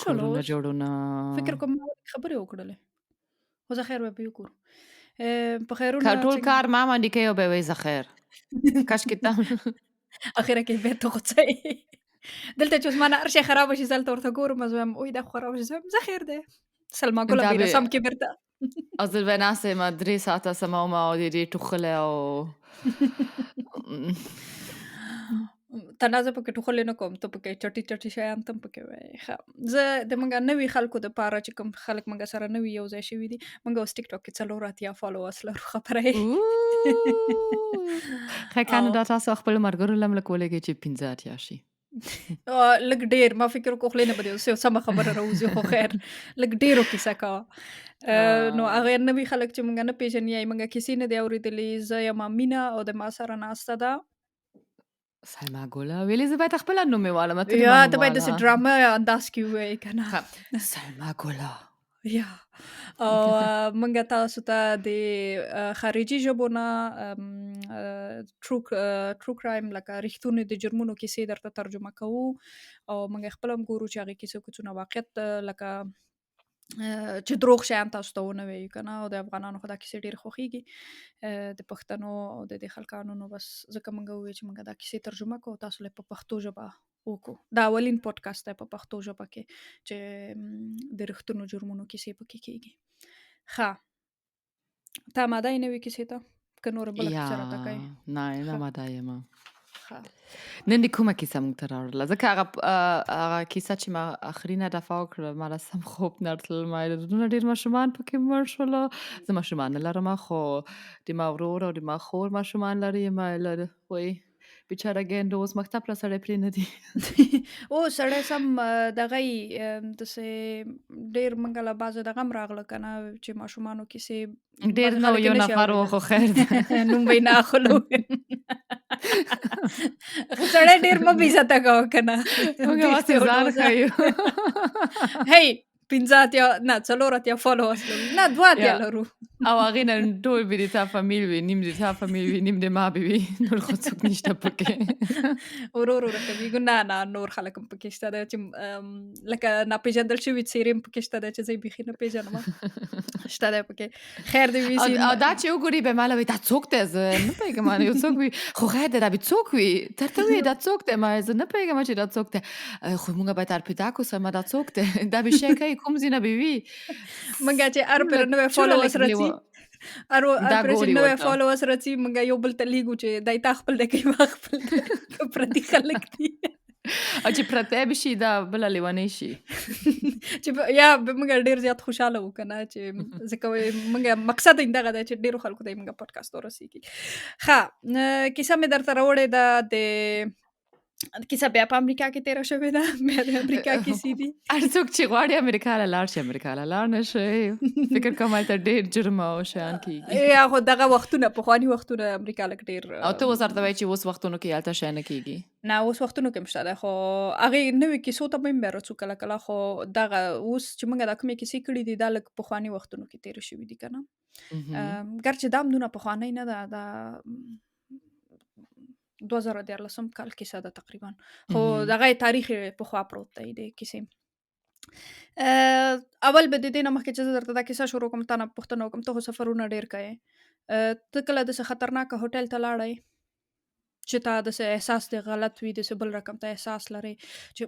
شول کورونه اوس؟ جوړونه فکر کوم ما خبرې وکړلې. خو زه خیر به وګورو. په خیرونه ټول کار څنګه ما باندې کوي او به وایي زه خیر کاشکې ته اخره کې به ته غوڅه یې. دلته چې اوس ما نه هر شی خرابه شي زه هلته ورته ګورم زه وایم اوی دا خو خرابه شي زه وایم زه خیر دی. سلما ګله دا به بیرسم کې بیرته Also wenn ناستې یم 3 ساعته سمه ومه او ډېرې ټوخلې او تنازه پکې ټوخلې نه کوم ته پکې چټي چټي شیان ته هم پکې وایې. ښه زه د موږ نوي خلکو دپاره چې کوم خلک موږ سره نوي یو ځای شوي دي موږ اوس ټیک ټاک کې 4 فالوورس لرو خبره یې ښه او کنه دا تاسو خپلو ملګرو له هم لږ ولېږئ چې 15 اتیا شي. لږ ډېر ما فکر وکړ خولې نه به دې اوس یو سمه خبره راوځي خو خیر لږ ډېرو کیسه کوه. نو هغه نوي خلک چې موږ نه پېژني یا یې موږ کیسې نه دي اورېدلې زه یم مینه او د ما سره ناسته ده سلما ګله ویلې زه باید خپله نوم یې والم ته دې یا ما ته نوم باید داسې واله. ډرامه انداز کې ووایې که نه. سلما ګله یا او موږ تاسو ته د خارجي ژبو نه ټرو کرایم لکه رښتونې د جرمونو کیسې درته ترجمه کوو او موږ خپل هم ګورو چې هغې کیسو کې څونه واقعیت لکه چې دروغ شیان تاسو ته ونه وایي که نه او د افغانانو خو دا کیسې ډېرې خوښیږي د پښتنو او د دې خلکانو نو بس ځکه موږ ووایو چې موږ دا کیسې ترجمه کوو تاسو له په پښتو ژبه وکړو دا اولین پودکاسټ دی په پښتو ژبه کې چې د رښتونو جرمونو کیسې پکې کیږي. ښه ته آماده یې نوې کیسې ته که نوره بله یا کیسه راته کوې؟ نه ښه آماده یم. ښه نن دې کومه کیسه موږ ته راوړله ځکه هغه کیسه چې ما آخرینه دفعه وکړه ما له سم خوب نه راتلل ما دونه ډېر ماشومان پکې مړ شوله زه ماشومان نه لرم خو د ما ورور او د ما خور ماشومان لري ما لري وایي بیچاره ګینډ اوس مکتب را سړی پرې نه دي. او سړی سم دغه یې داسې ډېر موږ له بعضې دغه هم راغله که نه چې ماشومانو کیسې ډېر بعضې نه و خلک یې یو نشي نفر و اورېدلی خو خیر ده. نوم به یې نه اخلو سړی ډېر مه بې عزته کوه که نه موږ هسې ځان ښیو. هی 15 نه 4 فالوورس لرو نه 2 لرو او هغې نه ټول به د تا فامیل وي نیم د تا فامیل وي نیم د ما به وي نور خو څوک نشته پکې. ورور ورکوي نه نه نور خلک هم پکې شته دی چې لکه ناپېژندل شوي څېرې هم پکې شته دی چې زه یې بیخي نه پېژنم شته دی پکې خیر دې وي او سي دا چې وګوري به ما له وایي دا څوک دی زه نه پوهېږم یو څوک وي خو خیر دی دا به څوک وي درته ووایي دا څوک دی ما زه نه پوهېږم چې دا څوک دی خو موږ باید ار پیدا کړو سمه دا څوک دی دا به شی کوي کوم ځای نه به وي موږ چې هر پرې نوی چوره فالوورس لګېدلې راځي وه هر دا پرې چې ګوري نوی ورته فالوورس راځي موږ یو بل ته لیږو چې دی تا خپل دی کوي ما خپل دی که پردي خلک دي او چې پرتی به شي دا بله لیونۍ شي چې یا به موږ ډېر زیات خوشحاله وو که نه چې ځکه موږ مقصد یې دغه دی چې ډېرو خلکو ته یې موږ پودکاسټ ورسېږي. ښه کیسه مې درته راوړې ده د کیسه بیا په امریکا کې تېره شوې ده بیا د امریکا کیسې دي هر څوک چې غواړي امریکا له لاړ شي امریکا له لاړ نه شي فکر کوم هلته ډېر جرم او شیان کېږي یا خو دغه وختونه پخواني وختونه امریکا لږ ډېر او ته اوس ورته وایې چې اوس وختونو کې هلته شی نه کېږي. نه اوس وختونو کې هم شته دی خو هغې نوې کیسو ته به هم بیا راځو کله کله خو دغه اوس چې موږ دا کومې کیسې کړي دي دا لږ پخواني وختونو کې تېره شوي دي که نه ګرچې دا هم دونه پخوانی نه ده دا 2014 کال کیسه ده تقریبا خو دغه تاریخ یې پخوا پروت دی د کیسې اول به د دې نه مخکې چې زه درته دا کیسه شروع کوم تا نه پوښتنه وکړم ته خو سفرونه ډېر کوې ته کله داسې خطرناکه هوټل ته لاړی چې تا داسې احساس دی غلط وي داسې بل رقم ته احساس لرې چې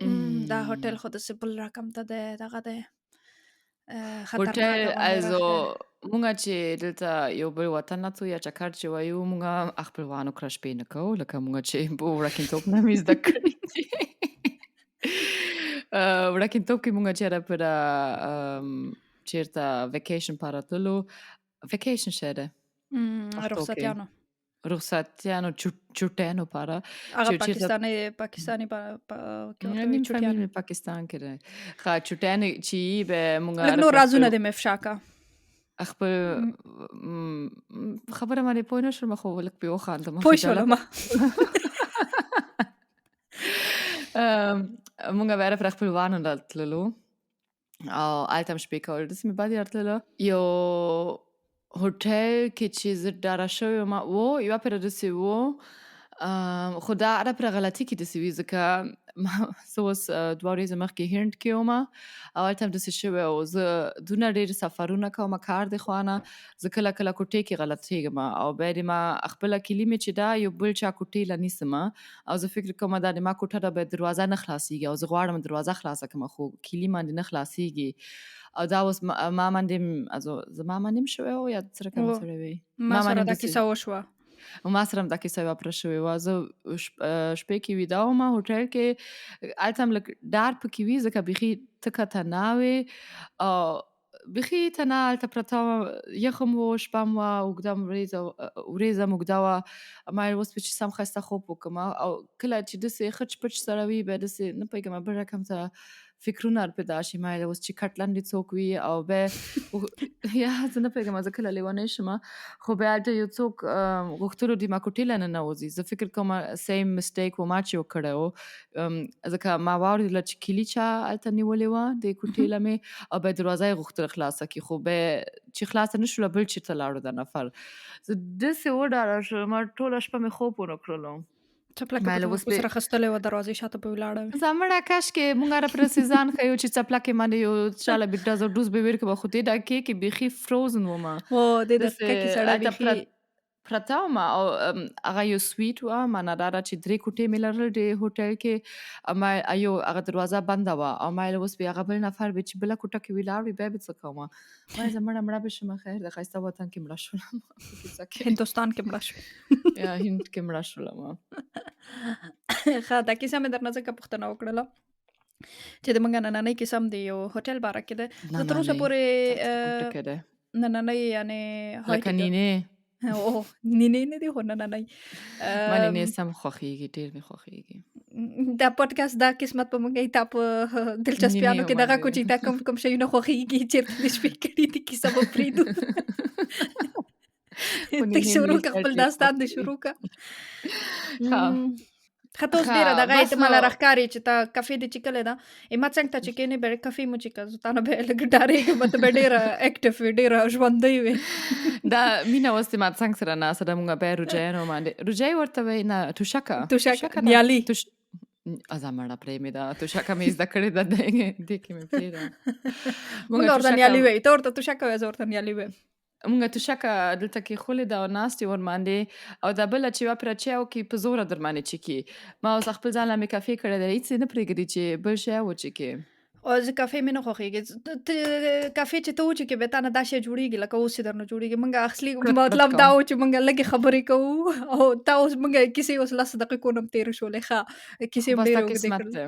دا هوټل خو داسې بل رقم ته دی دغه دی هوټل خطرناکه غوندې also راښکاري مونږ چې دلته یو بل وطن نه څو یا چکر چې وایو مونږ خپلوانو کره شپې نه کوو لکه مونږ چې په وړکتوب نه مې زده کړي دي وړکتوب کې مونږ چېرته پر چېرته ویکیشن پاره تللو ویکیشن شه ده پښتو کې رخصتیانو رخصتیانو چټیانو پاره هغه چې چېرته پاکستاني کې ورته وایي نیم چټیانو فامیل مې پاکستان کې ده ښه چټیانې چې به مونږ لږ نور رازونه دې مې افشا کا خپل خبره باندې پوه نه شوم خو لږ پې وخاندم پوه شولم مونږ بیا پر خپلوانو تللو او هلته هم شپې کول داسې مې بعد راتلله یو هوټل کې چې زه ډاره شوې وم یوه پېره داسې و خو دا اړه پر غلطي کې داسې وي ځکه زه اوس 2 ورځې مخکې هند کې ومه او هلته هم داسې شوی او زه دونه ډېر سفرونه کومه کار د خوانه زه کله کله کوټې کې غلطېږم او بیا د ما خپله کلي مې چې دا یو بل چا کوټې له نیسمه او زه فکر کوم دا د ما کوټه ده باید دروازه نه خلاصېږي او زه غواړم دروازه خلاصه کړم خو کلي باندې نه خلاصېږي او دا اوس ما باندې also زما باندې هم شوی و یا څرنګه او مې سره وی ما ما سره باندې هم دا داسې کیسه وشوه. ما سره هم دا کیسه یوه پوره شوې وه زه شپې کې ویده ومه هوټل کې هلته هم لږ ډار پکې وي ځکه بیخي تکه تنها وې او بیخي تنها هلته پرته وه یخ هم و شپه هم وه اوږده ورېځه هم اوږده وه ما ویل اوس به چې سم ښایسته خوب وکړم او کله چې داسې خچ پچ سره وي بیا داسې نه پوهېږم بل رقم ته فکرونه پیدا شي ما ویل اوس چې کټ لاندې څوک وي او بیا یا زه نه پوهېږم زه کله لیونۍ شم خو بیا هلته یو څوک غوښتلو دي ما کوټې له ننوځي زه فکر کوم سیم مسټیک و ما چې وکړی و ځکه ما واورېدله چې کلي چا هلته نیولې وه د کوټې له مې او بیا دروازه یې غوښتله خلاصه کړي خو بیا چې خلاصه نه شوله بل چېرته لاړو دا نفر زه داسې وډاره شوم ټوله شپه مې خوب ونه کړلو چپلکه ما په ویل تو اوس په سره اخیستلې وه دروازې شاته به ولاړه وې. زمړه کاشکې مونږ راپسې ځان ښیو چې څپلکې باندې یو چاله بیټ ډوز به ورکړه خو دې ډکې کې بیخي فروزن ومه او د دقیقه کې سړی داسې بیخي هلته پرته ومه او هغه یو سویټ وه معنا دا ده چې 3 کوټې مې لرل د هوټل کې ما یو هغه دروازه بنده وه او ما ویل اوس به هغه بل نفر به چې بله کوټه کې ولاړ وي بیا به څه کومه ما ویل زه مړه به شمه خیر د ښایسته وطن کې مړه شولم په کیسه کې هندوستان کې مړه شوې. یا هند کې مړه شولم ښه دا کیسه مې درنه ځکه پوښتنه وکړله چې د موږ نننۍ کیسه هم د یو هوټل باره کې ده. زه تر اوسه نننۍ پورې څه ټکی دی نننۍ یعنې لکه هایټ نینې او نینې نه دي خو نننۍ ما نینې سم خوښیږي ډېر مې خوښیږي دا پودکاسټ دا قسمت په موږ ته په دلچسپیانو کې دغه کو چې تا کوم شیونه خوښیږي چیرته دې شپې کړي دي کیسه به پرېږدو. ته شروع که خپل داستان دې شروع که. ښه ته اوس ډېره دغه احتماله راښکارې چې تا کافې دې چیکلې ده ما څنګ ته چې کښېنې بیا کافې مو چیکه زه تا نه بیا لږ ډارېږم ته بیا ډېره اکټیف وې ډېره ژوندۍ وې. دا مینه اوس د ما څنګ سره ناسته ده مونږ بیا روجایانو باندې روجایي ورته وایي نه توشکه نیالي زمړه پرېمې ده توشکه مې زده کړې ده دې کې مې پرېږده مونږ ورته نیالي وایي ته ورته توشکه وایې زه ورته نیالي وایم. مونږ توشکه دلته کېښولې ده او ناستې ورباندې او دا بله چې یوه پرچیا وکړي په زوره در باندې چکي ما اوس خپل ځان له مې کافې کړی دی هېڅ یې نه پرېږدي چې بل شی وچکي او زه کافې مې نه خوښېږي کافې چې ته وچکې بیا تا نه دا شی جوړېږي لکه اوس چې درنه جوړېږي مونږ اصلي مطلب دا و چې مونږ لږې خبرې کوو او تا اوس مونږ کیسې اوس 10 دقیقو نه هم تېرې شولې ښه کیسې هم ډېرې اوږدې کړلې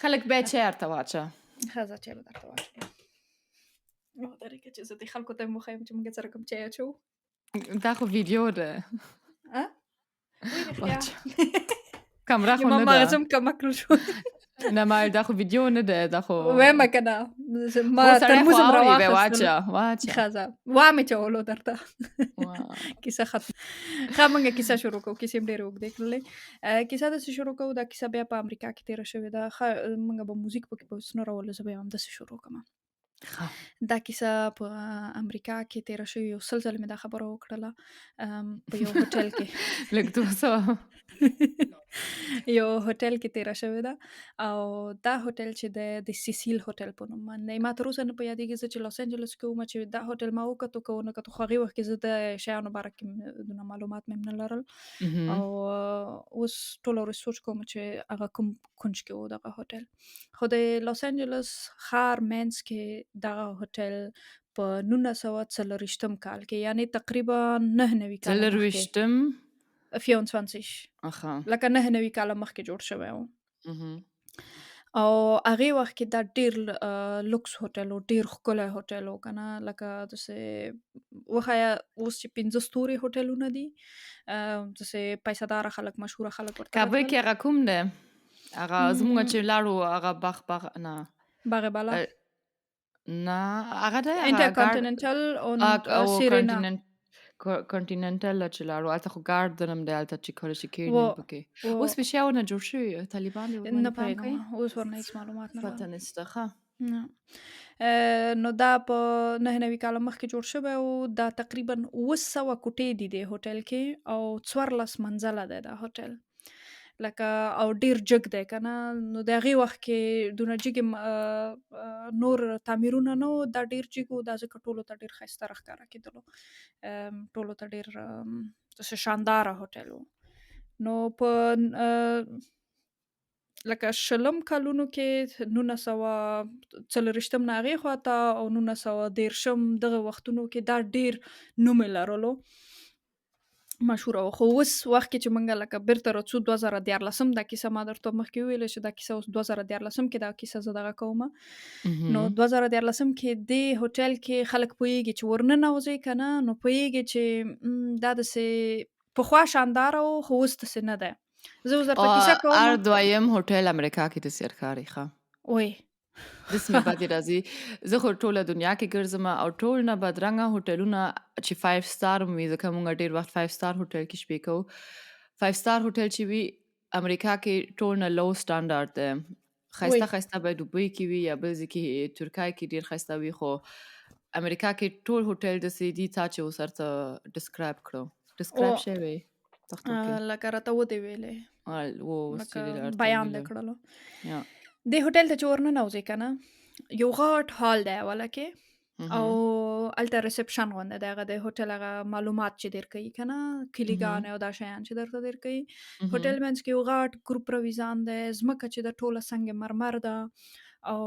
خلک بیا چای ورته واچه ښه زه چای به درته واچوم درېږه چې زه دې خلکو ته هم وښیم چې مونږ سره کوم چای اچوو دا خو ویډیو ده واچه کامره خو ما نه ده مغزم کمک شو نه ما دا خو ویډیو نه ده دا خو وایم که نه ما ترموز هم راواخیستل واچه ښه زه وامې چولو درته کیسه ختم ښه مونږ کیسه شروع کوو کیسې هم ډېرې اوږدې کړلې کیسه داسې شروع کوو دا کیسه بیا په امریکا کې تېره شوې ده ښه مونږ به موزیک پکې به اوس نه راولو زه به یې همداسې شروع کړم. دا کیسه په امریکا کې تېره شوې یو 100 ځله مې دا خبره وکړله په یو هوټل کې لږ 200 یو هوټل کې تېره شوې ده او دا هوټل چې دی د سیسیل هوټل په نوم باندې ما تر اوسه نه په یادېږي زه چې لاس انجلس کې ومه چې دا هوټل ما وکتو که ونه کتو خو هغې وخت کې زه د شیانو باره کې دونه معلومات مې هم نه لرل او اوس ټوله ورځ سوچ کوم چې هغه کوم کونج کې و دغه هوټل خو د لاس انجلس ښار مینځ کې دغه هوټل په 1940 کال کې یعنې تقریبا 9 کاله مخکې 24 لکه 9 کاله مخکې جوړ شوی و او هغې وخت کې دا ډېر لوکس هوټل و ډېر ښکلی هوټل و که نه لکه داسې وښیه اوس چې 15 ستوري هوټلونه دي داسې پیسه داره خلک مشهوره خلک ورته کابل کې هغه کوم دی هغه زموږ چې لاړو هغه باغ نه باغ بالا نه هغه دی انټرکانټیننټل او سیرینا کانټیننټل چې لاړو هلته خو ګاردن هم دی هلته چې کله چې کېني پکې اوس به شیونه جوړ شوي طالبان نه پوهېږم اوس ورنه هېڅ معلومات نه پته نشته ښه نه. نو دا په 9 کاله مخکې جوړ شوی او دا تقریبا 700 کوټې دي د هوټل کې او 14 منزله دی دا هوټل. لکه او ډیر جګ دی که نه، نو د هغې وخت کې دونه جګې نور تعمیرونه نه وو، دا ډیر جګ وو، دا ځکه ټولو ته ډیر ښایسته راښکاره کېدلو، ټولو ته ډیر داسې شانداره هوټل وو. نو په لکه شلم کلونو کې 1940 نه هغې خواته او 1913 دغه وختونو کې دا ډیر نوم یې لرلو، مشهوره وه. خو اوس وخت کې چې موږ لکه بیرته راځو 2014 دا کیسه ما درته مخکې وویله چې دا کیسه اوس 2014 کې دا کیسه زه دغه کومه. نو مهم. 2014 کې دې هوټل کې خلک پوهېږي چې ورننوځي که نه، نو پوهېږي چې دا داسې پخوا شانداره و خو اوس داسې نه دی. زه اوس درته کیسه هر کومه. دویم هوټل امریکا کې داسې ښکاري ښه. وایي داسې مې بدې راځي. زه خو ټوله دنیا کې ګرځم او ټول نه بدرنګه هوټلونه چې 5 سټار وي، ځکه موږ ډېر وخت 5 سټار هوټل کې شپې کوو. 5 سټار هوټل چې وي امریکا کې ټول نه لو سټانډارډ دی. وایي ښایسته به دوبۍ کې وي یا بل ځای کې ترکیه کې ډېر ښایسته وي، خو امریکا کې ټول هوټل داسې دي تا چې اوس ورته ډسکرایب کړو. ډسکرایب او شوی پښتو کې لکه راته ودې ویلې، و اوس چې لکه ورته بیان دې ویلو. کړلو. یا دې هوټل ته چې ورننوځې که نه، یو غټ هال دی اوله کې، او مهم. هلته ریسپشن غونډه دی، هغه د هوټل هغه معلومات چې درکوي که نه، کلیګانې او دا شیان چې درته درکوي. هوټل مهم. منځ کې یو غټ ګروپ رویزان دی، ځمکه چې ده ټوله سنگ مرمر ده، او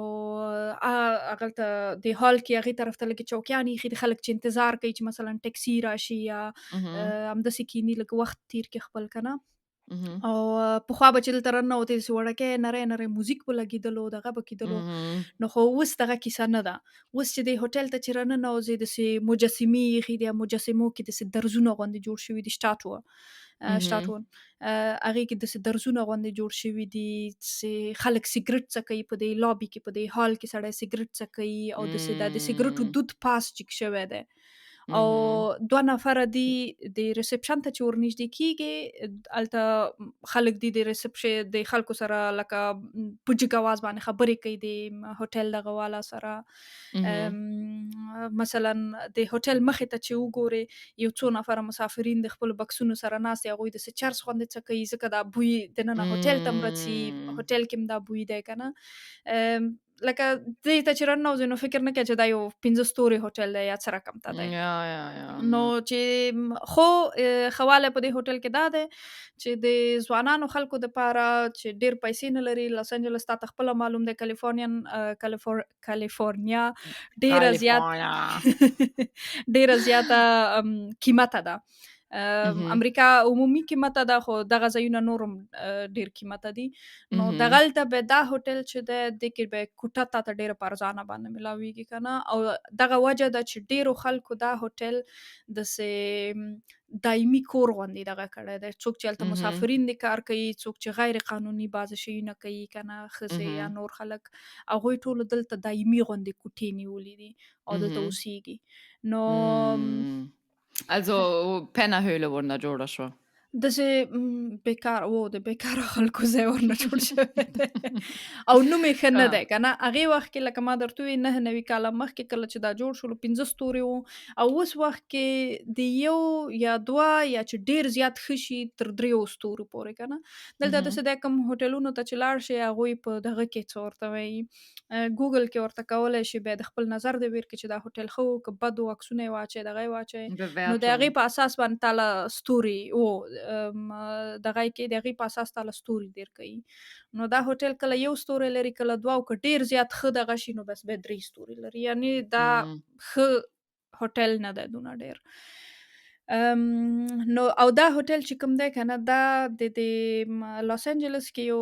هغلته د هال کې هغې طرف ته لږې چوکیانې ایښي دي، خلک چې انتظار کوي چې مثلا ټکسي راشي یا مهم. همداسې کیني لږ وخت تیر کړي خپل که نه. مهم. او پخوا به چې دلته راننوتې داسې وړوکی نری نری موزیک به لګېدلو، دغه به کېدلو. مهم. نو خو اوس دغه کیسه نه ده. اوس چې دې هوټل ته چې راننوځې داسې مجسمې ایښي دي، مجسمو کې داسې درزونه غوندې جوړ شوي دي، سټاټوه مهم. سټاټون هغې کې داسې درزونه غوندې جوړ شوي دي، چې خلک سګرټ څکوي په دې لابي کې، په دې هال کې سړی سګرټ څکوي او داسې دا د سګرټو دود پاس چیک شوی دی. او مهم. 2 نفره دي د ریسپشن ته چې ورنږدې کېږي، هلته خلک دي د ریسپشن د خلکو سره لکه په جګ اواز باندې خبرې کوي د هوټل دغه والا سره. مهم. مثلا د هوټل مخې ته چې وګورې، یو څو نفره مسافرین د خپلو بکسونو سره ناست دي، هغوی داسې چرس غوندې څکوي، ځکه دا بوی دننه هوټل ته هم رسي، هوټل کې هم دا بوی دی که نه. لکه دې ته چې راننوځې نو فکر نه کوې چې دا یو 5 ستوري هوټل دی یا څه رقم ته دی. یا نو چې خو ښه والی په دې هوټل کې دا دی چې د ځوانانو خلکو دپاره چې ډېر پیسې نه لري، لاس انجلس تا ته خپله معلوم دی، کالیفورنیا ډېره زیات کالیفورنیا. ډېره زیاته قیمته ده. مهم. امریکا عمومي قیمته ده، خو دغه ځایونه نور هم ډېر قیمته دي. نو مهم. دغلته به دا هوټل چې دی، دې کې به کوټه تا ته ډېره په ارزانه باندې میلاویږي که نه، او دغه وجه ده چې ډېرو خلکو دا هوټل داسې دایمي کور غوندې دغه کړی دی. څوک چې هلته مهم. مسافرین دي کار کوي، څوک چې غیر قانوني بعضې شیونه کوي که نه، ښځې یا مهم. نور خلک، هغوی ټولو دلته دایمي غوندې کوټې نیولي دي او دلته مهم. اوسیږي. نو Also Pennerhöhle wurden da جوړه شوه. داسې بیکار د بیکاره خلکو ځای ورنه جوړ شوی دی او نوم یې ښه نه دی که نه. هغې وخت کې لکه ما درته وویل 9 کاله مخکې کله چې دا جوړ شولو 15 ستوري وو، او اوس وخت کې د 1 یا 2 یا چې ډېر زیات ښه شي تر 3 ستورو پورې که نه. دلته داسې دی کوم هوټلونو ته چې لاړ شي، هغوی په دغه کې څه ورته وایي، ګوګل کې ورته کولی شي، بیا د خپل نظر دې ویرکړي چې دا هوټل ښه و که بد و، عکسونه یې واچوي، دغه یې واچوي، نو د هغې په اساس باندې تاله ستوري دغه یې کې د هغې په اساس تاله ستوري درکوي. نو دا هوټل کله 1 ستوری لري، کله 2، او که ډېر زیات ښه دغه شي نو بس بیا 3 ستوري لري. یعنې دا ښه هوټل نه دی دونه ډېر. نو او دا هوټل چې کوم دی که نه، دا د لاس انجلس کې یو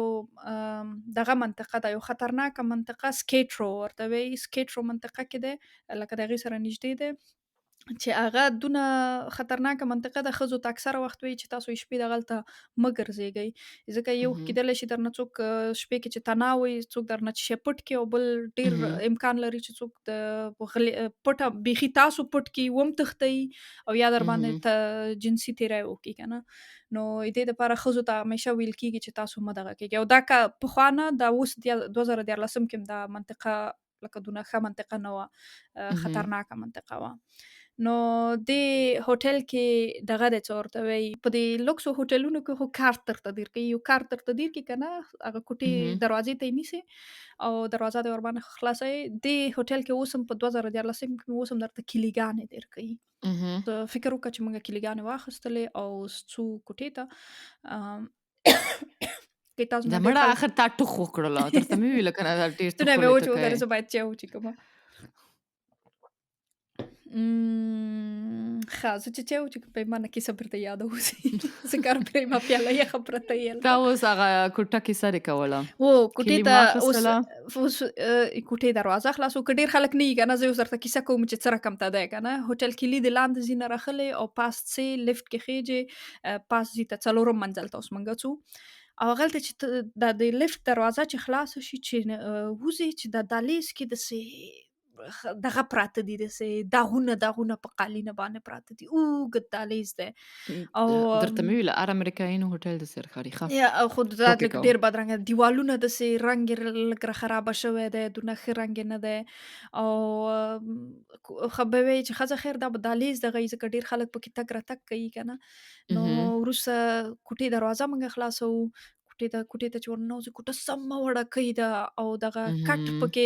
دغه منطقه ده، یو خطرناکه منطقه، سکیټرو ورته وایي، سکیټرو منطقه کې دی، لکه د هغې سره نږدې دی، چې هغه دونه خطرناکه منطقه ده. ښځو ته اکثره وخت وایي چې تاسو شپې دغلته مه ګرځېږئ، ځکه یو کېدلی شي درنه څوک شپې کې چې تناو وي، څوک درنه چې شی پټ کړي، او بل ډېر امکان لري چې څوک د پټه بیخي تاسو پټ کړي، وم تښتئ او یا در باندې جنسي تېری وکړي که نه. نو دې دپاره ښځو ته همیشه ویل کېږي چې تاسو مه دغه کېږئ، او دا پخوا نه، دا اوس 2014 کې هم دا منطقه لکه دونه ښه منطقه نه وه، مهم. خطرناکه منطقه وه. نو دې هوټل کې دغه دی څه ورته وایي، په دې لوکسو هوټلونو کې خو کارت درته درکوي، یو کارت درته درکړي که نه، هغه کوټې مهم. دروازې ته یې نیسئ او دروازه دې ورباندې خلاصوئ. دې هوټل کې اوس هم په 2014 کې اوس هم درته کلیګانې درکوي. مهم. ته فکر وکړه چې موږ کلیګانې واخیستلې او څو کوټې ته ام، کې تاسو دا نه ډېر مړه خلک آخر تا ټوخ وکړله درته مې ویله که نه دا ډېر ستونی مې ټوخلې وچ ته وکړ، کوې زه باید چای وڅښم. ښه، زه چې چای وڅښم پیمانه کیسه درته یاده اوسي. زه کار پرېمه پیاله یخه پرته وي تا هلته. اوس هغه کوټه کیسه دې کوله کوټې کلي مو ته واخیستله اوس کوټې دروازه خلاصو که ډېر خلک نه وي که نه، زه اوس درته کیسه کوم چې څه رقم ته دی که نه. هوټل کلي د لاندې ځي نه راغلی او پاس څې لفټ کې خیجې، پاس ځي ته 4م منزل ته اوس موږ ځو. او هغلته چې ته د لفټ دروازه چې خلاصه شي چې وځې چې د دهلیز کې داسې دغه پراته دي، داسې داغونه په قالینه باندې پراته دي، اوږد دهلیز دی او درته مې ویله هر امریکایي هوټل داسې ښکاري ښه او خو دا ټوکې لږ کوم ډېر بدرنګه دیوالونه داسې رنګ یې لږ راخرابه شوی دی، دونه ښه رنګ یې نه دی او خو به وایي چې ښځه خیر دا به دهلیز دغه یي ځکه ډېر خلک پکې تګ راتګ کوي که نه. نو مهم. وروسته کوټې دروازه موږ خلاصوو، کوټې ته چې ورننوځو کوټه سمه وړوکۍ ده او دغه کټ مهم. پکې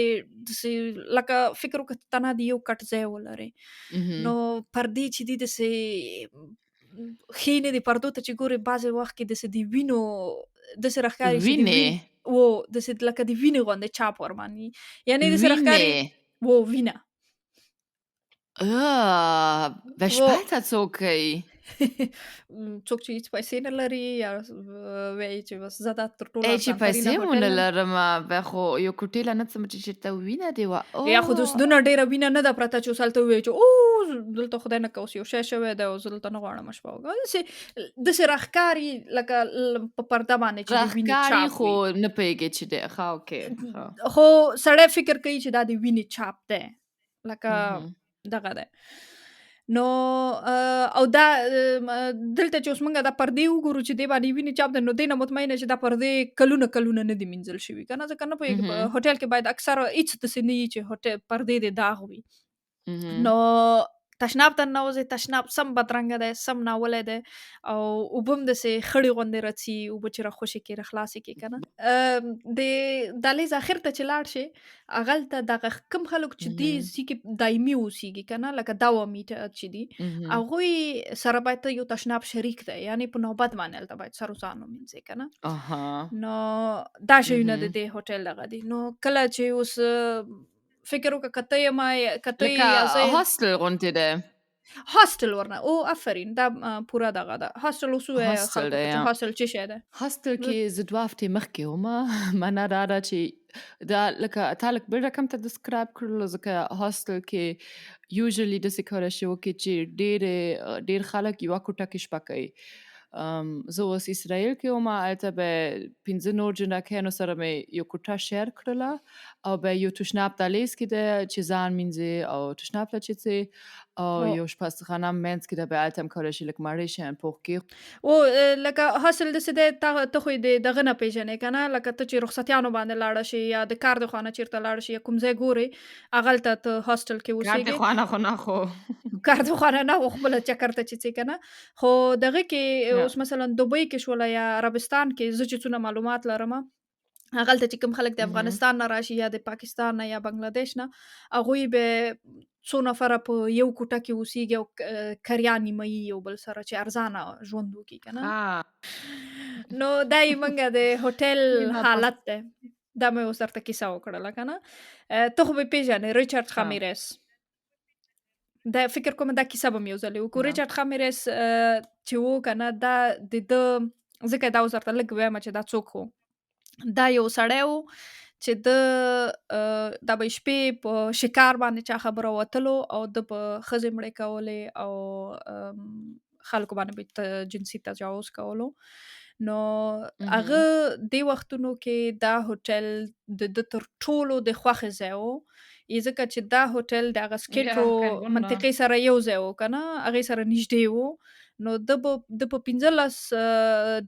داسې لکه فکر وکړه تنها د یو کټ ځای ولرې. مهم. نو پردې چې دي داسې ښې نه دي، پردو ته چې ګورې بعضې وخت کې داسې د وینو داسې راښکاري چې د وینې داسې لکه د وینې غوندې چاپ ورباندې وي، یعنې داسې وینې راښکاري وینه بشپړته څوکۍ څوک چې هېڅ پیسې نه لري یا وایي چې بس زه دا تر ټولو ای چې ارزان ترینه پیسې مو هوټل نه یم. لرمه بیا خو یو کوټې لا نه څه چې چېرته وینه دې وه یا خو دوس دونه ډېره وینه نه ده پرته چې اوس هلته ووایي چې دلته خدای نه کوه اوس یو شی شوی دی او زه دلته نه غواړم شپه وکړم. داسې راښکاري لکه په پرده باندې چې د وینې راښکاري چاپ خو وي. نه پوهېږې چې دی ښه اوکې ښه خو سړی فکر کوي چې دا د وینې چاپ دی، لکه مهم. دغه دی. نو او دا دلته چې اوس موږ دا پردې وګورو چې دې باندې وینې چاپ دی، نو دې نه مطمئنه چې دا پردې کلونه نه دي مینځل شوي که نه، ځکه نه پوهېږي په مهم. هوټل کې باید اکثره هېڅ داسې نه وي چې پردې دې داغ وي. مهم. نو تشناب ته ننوځې، تشناب سم بدرنګه دی، سم ناولی دی او اوبه هم داسې خړې غوندې راځي، اوبه چې راخوشې کړې راخلاصې کړې که نه. د دهلیز اخر ته چې لاړ شې، هغلته دغه کوم خلک چې دې مهم. ځای کې دایمي اوسېږي که نه، لکه دوامي چې دي، مهم. هغوی سره باید ته یو تشناب شریک دی، یعنې په نوبت باندې هلته باید سر و ځان ومینځې که نه. اها نو دا شیونه د مهم. دې هوټل دغه دي. نو کله چې اوس فکر وکړه که ته یمه که ته لکه یا زه یم هاسټل غوندې دی هاسټل ورنه آفرین دا پوره دغه ده. هاسټل اوس ووایه هاسټل خلکو دی ته چې هاسټل څه شی دی؟ هاسټل کې زه 2 هفتې مخکې ومه معنا دا ده چې دا لکه تا لږ بل رقم ته دسکرایب کړلو ځکه هاسټل کې یوزلی داسې کولی شي وکړي چې ډېر خلک یوه کوټه کې شپه کوي زه اوس اسرائیل کې ومه هلته به 15 نور جنکیانو سره مې یو کوټه شیر کړله او به یو تشناب دهلیز کې ده چې ځان مینځې او تشناب ته چې ځې او یو شپهخانه هم منځ کې ده به هلته هم کولی شي لږ مړې شیان پوخ کړي لکه هاسټل داسې دی ته خو یې د دغه نه پېژنې که نه، لکه ته چې رخصتیانو باندې لاړه شې یا د کار د خوا نه چېرته لاړه شې یا کوم ځای ګورې هغلته ته هاسټل کې کار د اوسېږې. خوا نه خو نه خو کار د خوا نه خو خپله چکر ته چې ځې که نه. خو دغه کې اوس مثلا دوبۍ کې شوله یا عربستان کې زه چې څونه معلومات لرمه، هغلته چې کوم خلک د مهم. افغانستان نه راشي یا د پاکستان نه یا بنګلادیش نه، هغوی به څو نفره په یو کوټه کې اوسېږي او کریان نیمه یي یو بل سره چې ارزانه ژوند وکړي که نه. نو دا یې موږ د هوټل حالت دی. دا مې اوس درته کیسه وکړله که نه. ته خو به یې پېژنې ریچارډ خامیرس. دا فکر کوم دا کیسه به مې یو ځلې وکړو. ریچارډ خامیرس چې و که نه دا د ده ځکه دا اوس درته لږ ویمه چې دا څوک و. دا یو سړی و چې دا به شپې په شکار باندې چا خبره وتلو او ده به ښځې مړې کولې او خلکو باندې به جنسي تجاوز کولو. نو هغه دې وختونو کې دا هوټل د ده تر ټولو د خوښې ځای و، ځکه چې دا هوټل د هغه سکیټرو منطقې سره یو ځای و که نه، هغې سره نږدې و. نو د په 15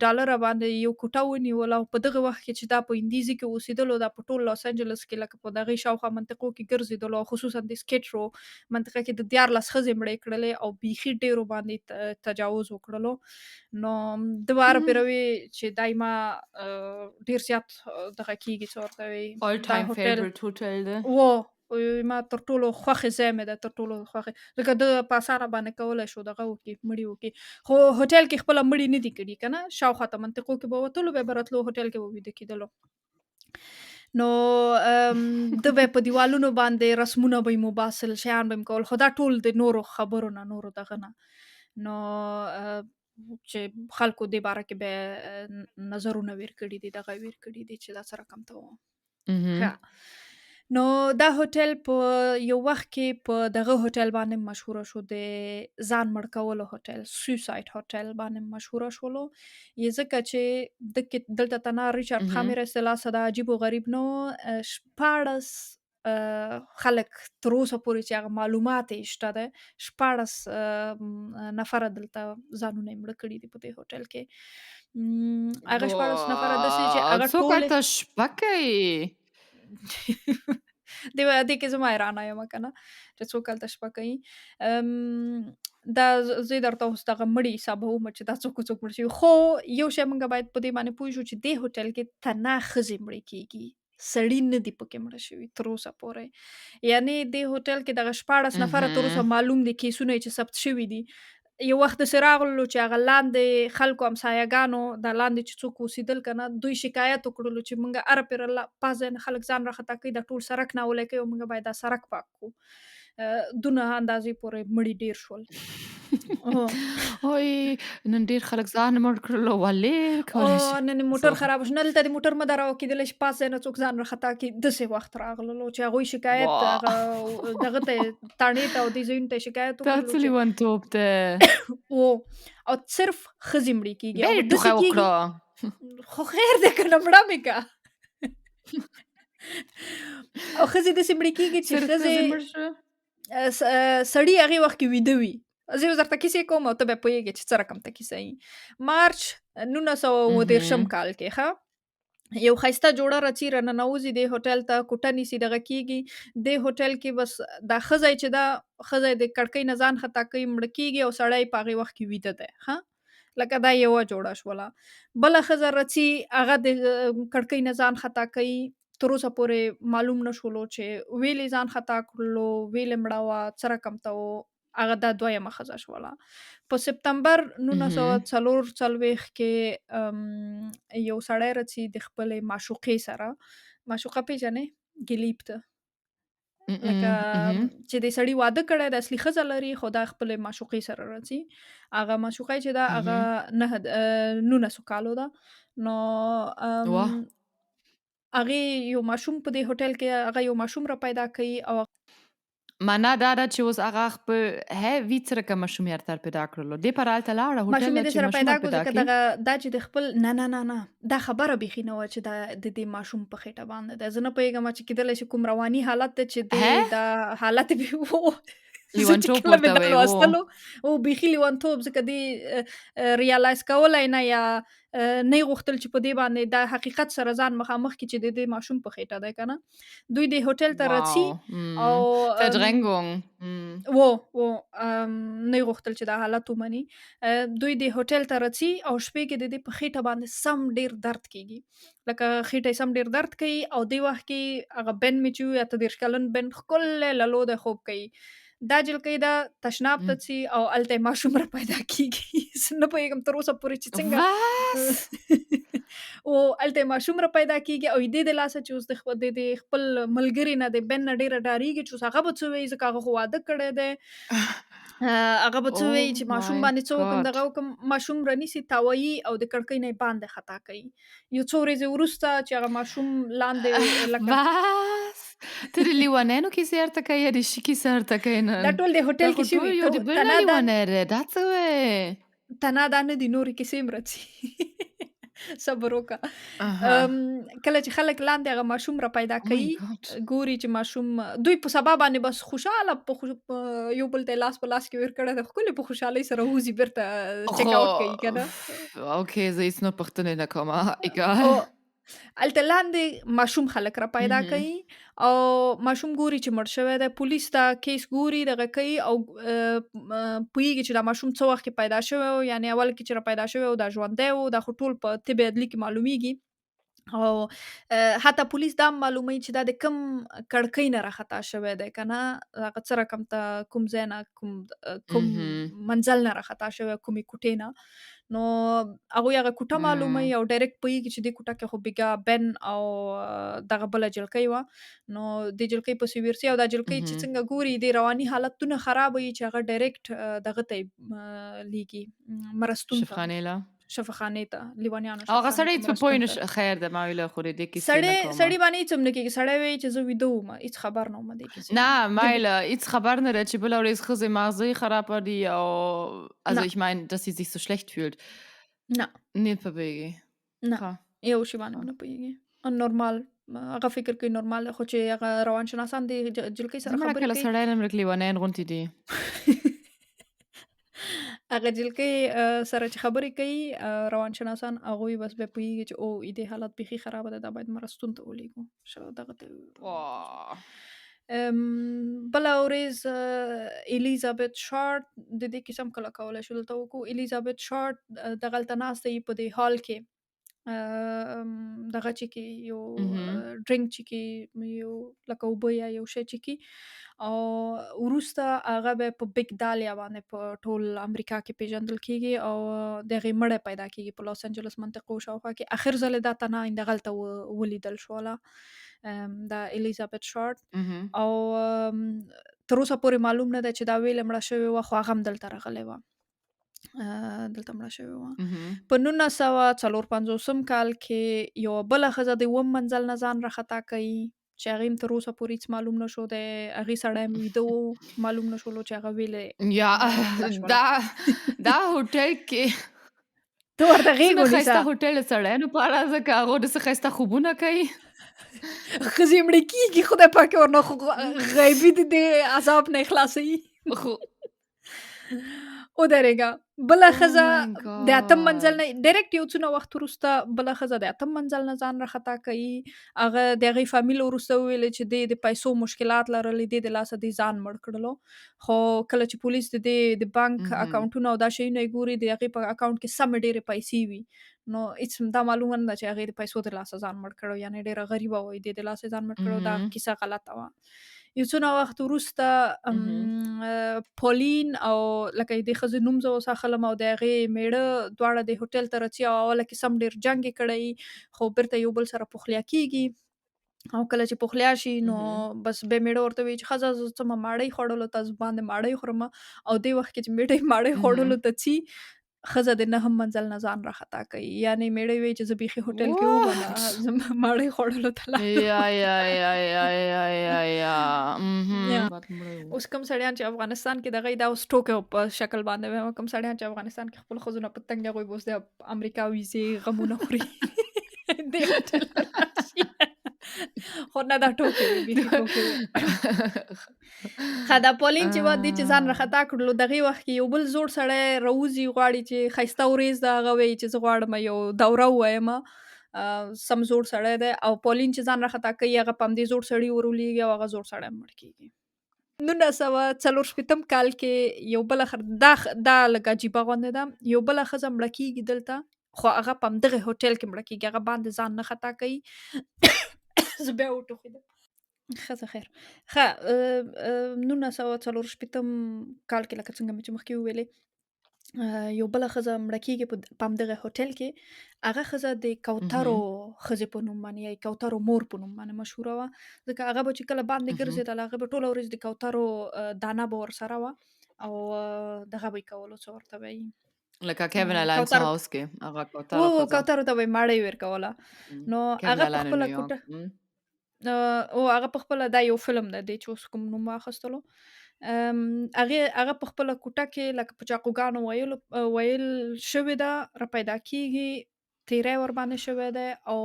ډالر باندې یو کوټه ونیول او په دغه وخت کې چې دا په اندیزي کې اوسېدلو دا په ټول لاس انجلس کې لکه په دغه شاوخوا منطقو کې ګرځېدلو او خصوصا د سکیټرو منطقه کې د 14 ښځې مړې کړلې او بیخي ډیرو باندې تجاوز وکړلو نو د واره پیروي چې دایما ډیر زیات دغه کیږي څه ورته وي all دا time هوټل favorite hotel ده ما تر ټولو خوښې ځای مې ده تر ټولو خوښې ځکه د په اسانه باندې کولی شو دغه وکړي مړي وکړي خو هوټل کې خپله مړي نه دي کړي که نه شاوخوا ته منطقو کې به وتلو بیا به راتلو هوټل کې به ویده کېدلو نو د به په دیوالونو باندې رسمونه به یې مباسل شیان به یې کول خو دا ټول د نورو خبرو نه نورو دغه نه نو چې خلکو دې باره کې به نظرونه ویر کړي دي دغه ویر کړي دي چې دا سره کم ته مهم. ښه نو دا هوټل په یو وخت کې په دغه هوټل باندې مشهوره شو د ځان مړ کولو هوټل سوسایډ هوټل باندې مشهوره شولو یې ځکه چې دلته تنها ریچارډ مهم. خامیر اصطلاح دا عجیب و غریب نو شپاړس خلک تر اوسه پورې چې هغه معلومات یې شته ده 14 نفره دلته ځانونه یې مړه کړي دي په دې هوټل کې هغه 14 نفره داسې چې هغه څوک ټول هلته شپه کوي دې کې زما حیرانه یم که نه چې څوک هلته شپه کوي دا زه درته اوس دغه مړي حسابوم چې دا څوک مړ شوي خو یو شی موږ باید په دې باندې پوه شو چې دې هوټل کې تنها ښځې مړې کېږي سړي نه دي پکې مړه شوي تر اوسه پورې یعنی دې هوټل کې دغه 14 نفره تر اوسه مهم. معلوم دي کیسونه یې چې ثبت شوي دي یو وخت داسې راغلو چې هغه لاندې خلکو همسایه‌ګانو دا لاندې چې څوک اوسېدل که نه دوی شکایت وکړلو چې موږ هره پیره پاس ځای نه خلک ځان راخطا کوي دا ټول سړک ناولی کوي او موږ باید دا سړک پاک کړو دونه اندازې پورې مړي ډیر شول وای نن ډیر خلک ځان مړ کړلو ولې کولی شي نن موټر خراب شو نه دلته د موټر مه دراوه کېدلی چې پاس ځای نه څوک ځان راخطا کړي داسې وخت راغللو چې هغوی شکایت هغه دغه ته تاڼې ته او دې ځایونو ته شکایت دا وکړلو څه لیونتوب ده او صرف ښځې مړې کېږي بیا او یې ټوخی داسې کېږي وکړه خو خیر دی که نه مړه مې که او ښځې داسې مړې کېږي چې صرف ښځې ښځې مړ شوه سړي هغې وخت کې ویده وي زه اوس درته کیسې کوم او ته بیا پوهېږې چې څه رقم ته کیسه وي مارچ 1930 کال کې ښه یو ښایسته جوړه رڅي راننوځي دې هوټل ته کوټه نیسي دغه کېږي دې هوټل کې بس دا ښځی چې دا ښځی د کړکۍ نه ځان خطا کوي مړه کېږي او سړی په هغې وخت کې ویده دی ښه لکه دا یوه جوړه شوله بله ښځه رڅي هغه د کړکۍ نه ځان خطا کوي تر اوسه پورې معلوم نه شولو چې ویلې ځان خطا کړلو ویلې مړه وه څه رقم ته و هغه دا دویمه ښځه شوله په سپتمبر 1940 کې یو سړی رڅي د خپلې معشوقې سره معشوقه پیژنې ګلیب ته لکه چې د سړي واده کړی د اصلي ښځه لري خو دا خپلې معشوقې سره راځي هغه معشوقه چې دا هغه 1900 کالو ده نو هغې یو ماشوم په دې هوټل کې هغه یو ماشوم را پیدا کوي او معنا دا ده چې اوس هغه خپل وی څرنګه ماشومیت تر پیدا کړلو دې پر هلته لاړه هوټل ماشومې دې چې سره پیدا کړو ځکه کړي دغه دا چې د خپل نه دا خبره بیخي نه وه چې دا د دې ماشوم په خېټه باندې ده زه نه پوهېږم چې کیدلی شي کوم رواني حالت دی چې دی دا حالت به و لیونتوب ورته وایي لوستلو او بیخي لیونتوب ځکه دې ریالایز کولی نه یا نه یې غوښتل چې په دې باندې دا حقیقت سره ځان مخامخ کړي چې د دې ماشوم په خېټه دی که نه دوی د هوټل ته راځي او Verdrängung نه یې غوښتل چې دا حالت ومني دوی د هوټل ته راځي او شپې کې د دې په خېټه باندې سم ډیر درد کېږي لکه خېټه یې سم ډیر درد کوي او دې وخت کې هغه بن مې چې وي 28 کلن بن ښکلی للو دی خوب کوي دا جلکۍ ده تشناب ته ځي او هلته یې ماشوم را پیدا کېږي زه نه پوهېږم تر اوسه پورې چې څنګه او هلته یې ماشوم را پیدا کېږي او دې د لاسه چې اوس د خپل ملګري نه د بن نه ډېره ډارېږي چې اوس هغه به څه وایي ځکه هغه خو واده کړی دی هغه به څه وایي چې ماشوم باندې څه وکړم دغه وکړم ماشوم رانیسي تاوایي او د کړکۍ نه یې باندې خطا کوي یو څو ورځې وروسته چې هغه ماشوم لاندې لکه ته د لیونیانو کیسې ورته کوې یا د شي کیسه ورته کوې نن دا ټول د هوټل کې شوي یو د بل نه لیونی دی دا څه وایې تنها دا نه دي نورې کیسې هم راځي صبر وکړه. اها. کله چې خلک لاندې هغه ماشوم را پیدا Oh my کوي، God. ګوري چې ماشوم دوی په سبا باندې بس خوشحاله په یو بل ته لاس په لاس کې ورکړی د ښکلې په خوشحالۍ سره وځي بیرته چیک خو آوټ کوي که نه. okay زه هیڅ نه پوښتنې نه کوم. egal. او هلته لاندې ماشوم خلک را پیدا اهم. کوي او ماشوم ګوري چې مړ شوی دی، پولیس ته کیس ګوري دغه کوي او پوهېږي چې دا ماشوم څه وخت کې پیدا شوی و، یعنې اول کې چې را پیدا شوی و دا ژوندی و، دا خو ټول په طب عدلي کې معلومیږي. او حتی پولیس دا هم معلوموي چې دا د کوم کړکۍ نه راخطا شوی دی که نه، هغه څه رقم ته کوم ځای نه کوم اهم. منزل نه راخطا شوی، کومې کوټې نه. نو هغوی هغه کوټه معلوموي إمم. او ډایرکټ پوهېږي چې دې کوټه کې خو بیګا بن او دغه بله جلکۍ وه. نو دې جلکۍ پسې ورځي او دا جلکۍ چې اهم. څنګه ګوري دې رواني حالت دونه خراب وي چې هغه ډایرکټ دغه ته یې لیږي مرستون ته، شفاخانې له؟ شفاخانې ته، لیونیانو او هغه شفاخانې سړی ته، هیڅ په پوی مرستون ته. نشو خیر ده ما ویله خو د دې کیسې نه سړی کومه. سړي باندې هېڅ هم نه کېږي. سړی وایي چې زه ویده وم، هېڅ خبر نه وم دې کیسې Na, نه. Meile, هیڅ خبر نه ده چې بله ورځ ښځې مغزه خرابه دي او also نه، ich meine, dass sie sich so schlecht fühlt. نه، نه پوهېږي. نه، ښه، یو شي باندې ښه. هم نه پوهېږي. نورمال هغه فکر کوي نورمال دی، خو چې هغه روانشناسان د جلکۍ زه سره مړه خبرې کله کوي. سړی نه مرګ لیونیان غوندې دي. هغه جلکۍ سره چې خبرې کوي روانشناسان، هغوی بس بیا پوهېږي چې دې حالت بیخي خرابه ده، دا باید مرستون ته ولېږو. دغه ته اوه! بله ورځ الیزابت شارټ د دې کیسه هم کله کولی شو دلته وکړو. الیزابت شارټ دغلته ناسته وي په دې هال کې، دغه چکي یو اهم. ډرینک چکي، یو لکه اوبه یا یو شی چکي، او وروسته هغه به په بیګ دالیا باندې په ټول امریکا کې پیژندل کیږي او د هغې مړی پیدا کیږي په لاس انجلس منطقو شاوخوا کې. اخر ځل یې دا تنها دغلته ولیدل شوله، دا الیزابت شارټ. اهم. او تر اوسه پورې معلوم نه دی چې دا ویلې مړه شوې وه، خو هغه هم دلته راغلی وه، دلته مړه شوې وه. اهم. په 1954 کال کې یوه بله ښځه د 7 منزل نه ځان راخطا کوي چې هغې هم تر اوسه پورې هېڅ معلوم نه شو دی. هغې سړی هم ویده و، معلوم نه شولو چې هغه ویلې Ja, مړه شوله. دا هوټل کې ته ورته غېږ څونه ونیسه. ښایسته هوټل د سړیانو لپاره ځکه هغوی داسې ښایسته خوبونه کوي. ښځې مړې کېږي، خدای پاک یې ورنه خو غیبي د دې عذاب نه یې خلاصوي. خو ودرېږه. بله Oh ښځه my د 8 منزل God! نه ډایرکټ یو څونه وخت وروسته بله ښځه د 8 منزل نه ځان راخطا کوي. هغه د هغې فامیل وروسته وویلې چې دې د پیسو مشکلات لرلې، دې د لاسه دې ځان مړ کړلو. خو کله چې پولیس د دې د بانک اهم. اکاونټونه او دا شیونه یې ګوري، د هغې په اکاونټ کې سمې ډېرې پیسې وي. نو هېڅ دا معلومه نه ده چې هغې د پیسو د لاسه ځان مړ کړی، یعنې ډېره غریبه وه، دې د لاسه ځان مړ کړی، دا اهم. کیسه غلطه وه. یو څونه وخت وروسته اهم. پولین او لکه دې ښځې نوم زه اوس اخلم او د هغې مېړه دواړه دې هوټل ته راځي او اوله کې سم ډېر جنګ یې کړی، خو بیرته یو بل سره پخلیا کېږي. او کله چې پخلیا شي نو اهم. بس بیا مېړه ورته وایي چې ښځه زه څه ماړۍ خوړلو ته باندې ماړۍ خورمه، او دې وخت کې چې مېړه یې ماړۍ خوړلو اهم. ته ځي، ښځه د 9 منزل نه ځان راخطا کوي. یعنې مېړه یې وایي چې زه بیخي هوټل کې ومه What? نه، زه ماړۍ خوړلو ته لاړم. Ja, ja, ja, ja, ja, ja, ja. یا Mhm. بعد مړی و. اوس کوم سړیان چې افغانستان کې دغه دا اوس ټوکې په شکل باندې وایم، کوم سړیان چې افغانستان کې خپل ښځو نه په تنګ دي، هغوی به اوس د امریکا ویزې غمونه خوري. دې هوټل ته راشي. خو نه دا ټوکې وې، بیخي ټوکې وې. ښه دا پولین چې وه دې چې ځان آه. راخطا کړلو، دغې وخت کې یو بل زوړ سړی راوځي، غواړي چې ښایسته ورېځ ده، هغه وایي چې زه غواړم یو دوره ووهمه. سم زوړ سړی دی او پولین چې ځان راخطا کوي، هغه په همدې زوړ سړي ورولېږي او هغه زوړ سړی هم مړ کېږي. 1964 کال کې یو بله دا لږ عجیبه غوندې ده، یو بله ښځه مړه کېږي دلته، خو هغه په همدغه هوټل کې مړه کېږي، هغه باندې ځان نه خطا کوي. زه بیا وټوخېدم. ښه خیر. ښه 1964 کال کې لکه څنګه مې چې مخکې وویلې، یو بله ښځه مړه کېږي په همدغه هوټل کې. هغه ښځه د کوترو Mhm. ښځې په نوم باندې یا کوترو مور په نوم باندې مشهوره وه، ځکه هغه به چې کله باندې Mhm. ګرځېدله، هغه به ټوله ورځ د کوترو دانه به ورسره وه او دغه به یې کولو، څه ورته وایي، لکه Kevin Allein zu کوترو Hause کې هغه کوتره ښځه. کوترو ته به یې ماړۍ ورکوله. نو Kevin هغه په Allein in خپله New York. کوټه هغه په خپله دا یو فلم دی، دی چې اوس کوم نوم واخیستلو، هغه په خپله کوټه کې لکه په چاقوګانو ویل شوې ده، را پیدا کېږي. تیری ورباندې شوی دی او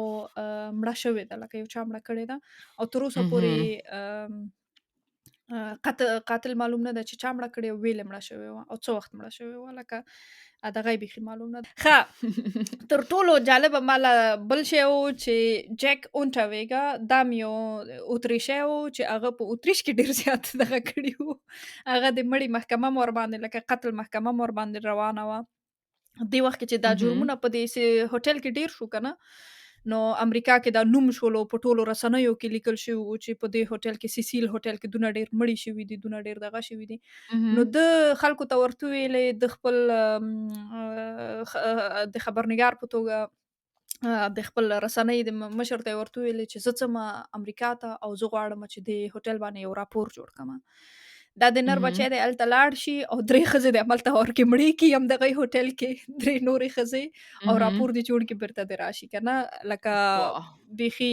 مړه شوې ده، لکه یو چا مړه کړې ده او تر اوسه اهم. پورې قاتل معلوم نه ده چې چا مړه کړې او ویلې مړه شوې وه او څه وخت مړه شوې وه، لکه دغه یې بیخي معلوم نه ده. ښه، تر ټولو جالبه ماله بل شی و چې جک اونټاویګا دا م یو اتریشی و چې هغه په اتریش کې ډېر زیات دغه کړي وو. هغه د مړي محکمه م ورباندې لکه قتل محکمه م ورباندې روانه وه. دې وخت کې چې دا اهم. جرمونه په دې هوټل کې ډېر شو که نه، نو امریکا کې دا نوم شولو، په ټولو رسنیو کې لیکل شوي وو چې په دې هوټل کې سیسیل هوټل کې دونه ډېر مړي شوي دي، دونه ډېر دغه شوي دي. نو اهم. ده خلکو ته ورته ویلې د خپل د خبرنګار په توګه د خپل رسنۍ د مشر ته یې ورته وویلې چې زه ځمه امریکا ته او زه غواړم چې دې هوټل باندې یو راپور جوړ کړمه. دا د نر بچی اهم. دی هلته لاړ شي او 3 ښځې دې هملته ورکې مړې کړي همدغه هوټل کې 3 نورې ښځې او راپور اهم. دې جوړ کړي بیرته دې راشي که نه، لکه واه! بیخي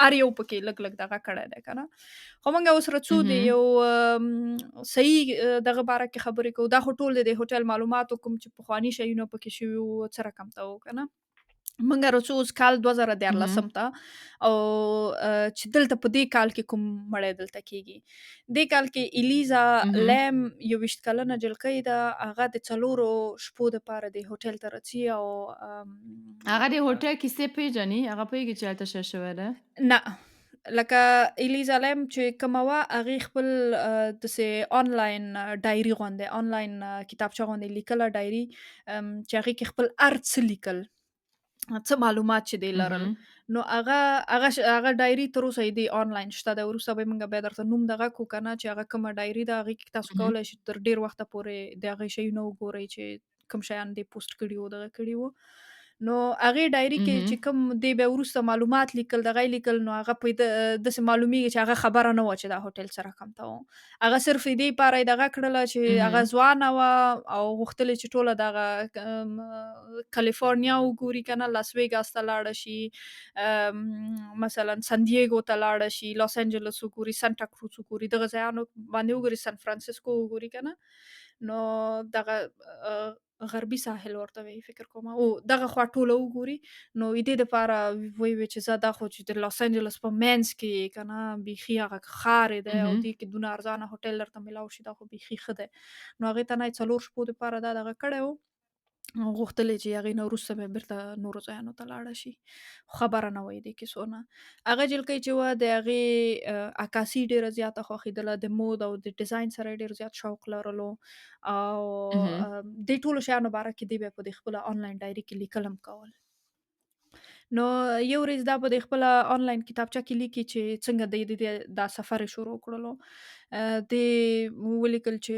هر یو پکې لږ لږ دغه کړی دی که نه. خو موږ اوس رڅو د اهم. یو صحیح دغه باره کې خبرې کوو. دا خو ټول د دې هوټل معلوماتو کوم چې پخواني شیونه پکې شوي وو څه رقم ته وو که نه. موږ راځو اوس کال 2014 اهم. ته او چې دلته په دې کال کې کوم مړی دلته کېږي. دې کال کې الیزا اهم. لیم 21 کلنه جلکۍ ده. هغه د 4 شپو دپاره دې هوټل ته راځي او هغه د هوټل کیسې پیژني؟ هغه پوهېږي چې هلته څه شوی دی؟ نه، لکه الیزا لیم چې کومه وه هغې خپل داسې آنلاین ډایري غوندې آنلاین کتابچه غوندې لیکله ډایري چې هغې کې خپل هر څه لیکل، څه معلومات چې دی لرل. اهم. نو هغه ډایري تر اوسه یې دی آنلاین شته ده. وروسته به موږ بیا درته نوم دغه کړو که نه چې هغه کومه ډایري ده هغې کې تاسو اهم. کولی شئ تر ډېر وخته پورې د هغې شیونه وګورئ چې کوم شیان دې پوسټ کړي وو دغه کړي وو. نو هغې ډایري کې چې اهم. کوم دی بیا وروسته معلومات لیکل دغه یې لیکل، نو هغه په داسې معلومیږي چې هغه خبره نه وه چې دا هوټل څه رقم ته و. هغه صرف د دې لپاره یې دغه کړله چې هغه اهم. ځوانه وه او غوښتل یې چې ټوله دغه کالیفورنیا وګوري که نه، لاس ویګاس ته لاړه شي، مثلا سن دیګو ته لاړه شي، لاس انجلس وګوري، سانټا کروز وګوري، دغه ځایانو باندې وګوري، سن فرانسیسکو وګوري که نه. نو دغه غربي ساحل ورته وایي فکر کومه او دغه خوا ټوله وګوري. نو د دې دپاره ویې چې زه دا خو چې د لاس انجلس په منځ کې یې که نه بیخي هغه ښار یې دی او اهم. دې کې دونه ارزانه هوټل درته میلاو شي دا خو بیخي ښه دی. نو هغې ته نه یې 4 شپو دپاره دا دغه کړی و او غوښتل یې چې هغې نه وروسته بیا بېرته نورو ځایانو ته لاړه شي. خبره نه وه یې دې کیسو نه. هغه جلکۍ چې وه د هغې عکاسي ډېره زیاته خوښېدله، د مود او د ډیزاین سره یې ډېر زیات شوق لرلو او اهم. دې ټولو شیانو باره کې دی بیا په دې خپله آنلاین ډایري کې لیکل هم کول. نو یو ورځ دا په دې خپله آنلاین کتابچه کې لیکي چې څنګه دی د دا سفر یې شروع کړلو. دې ولیکل چې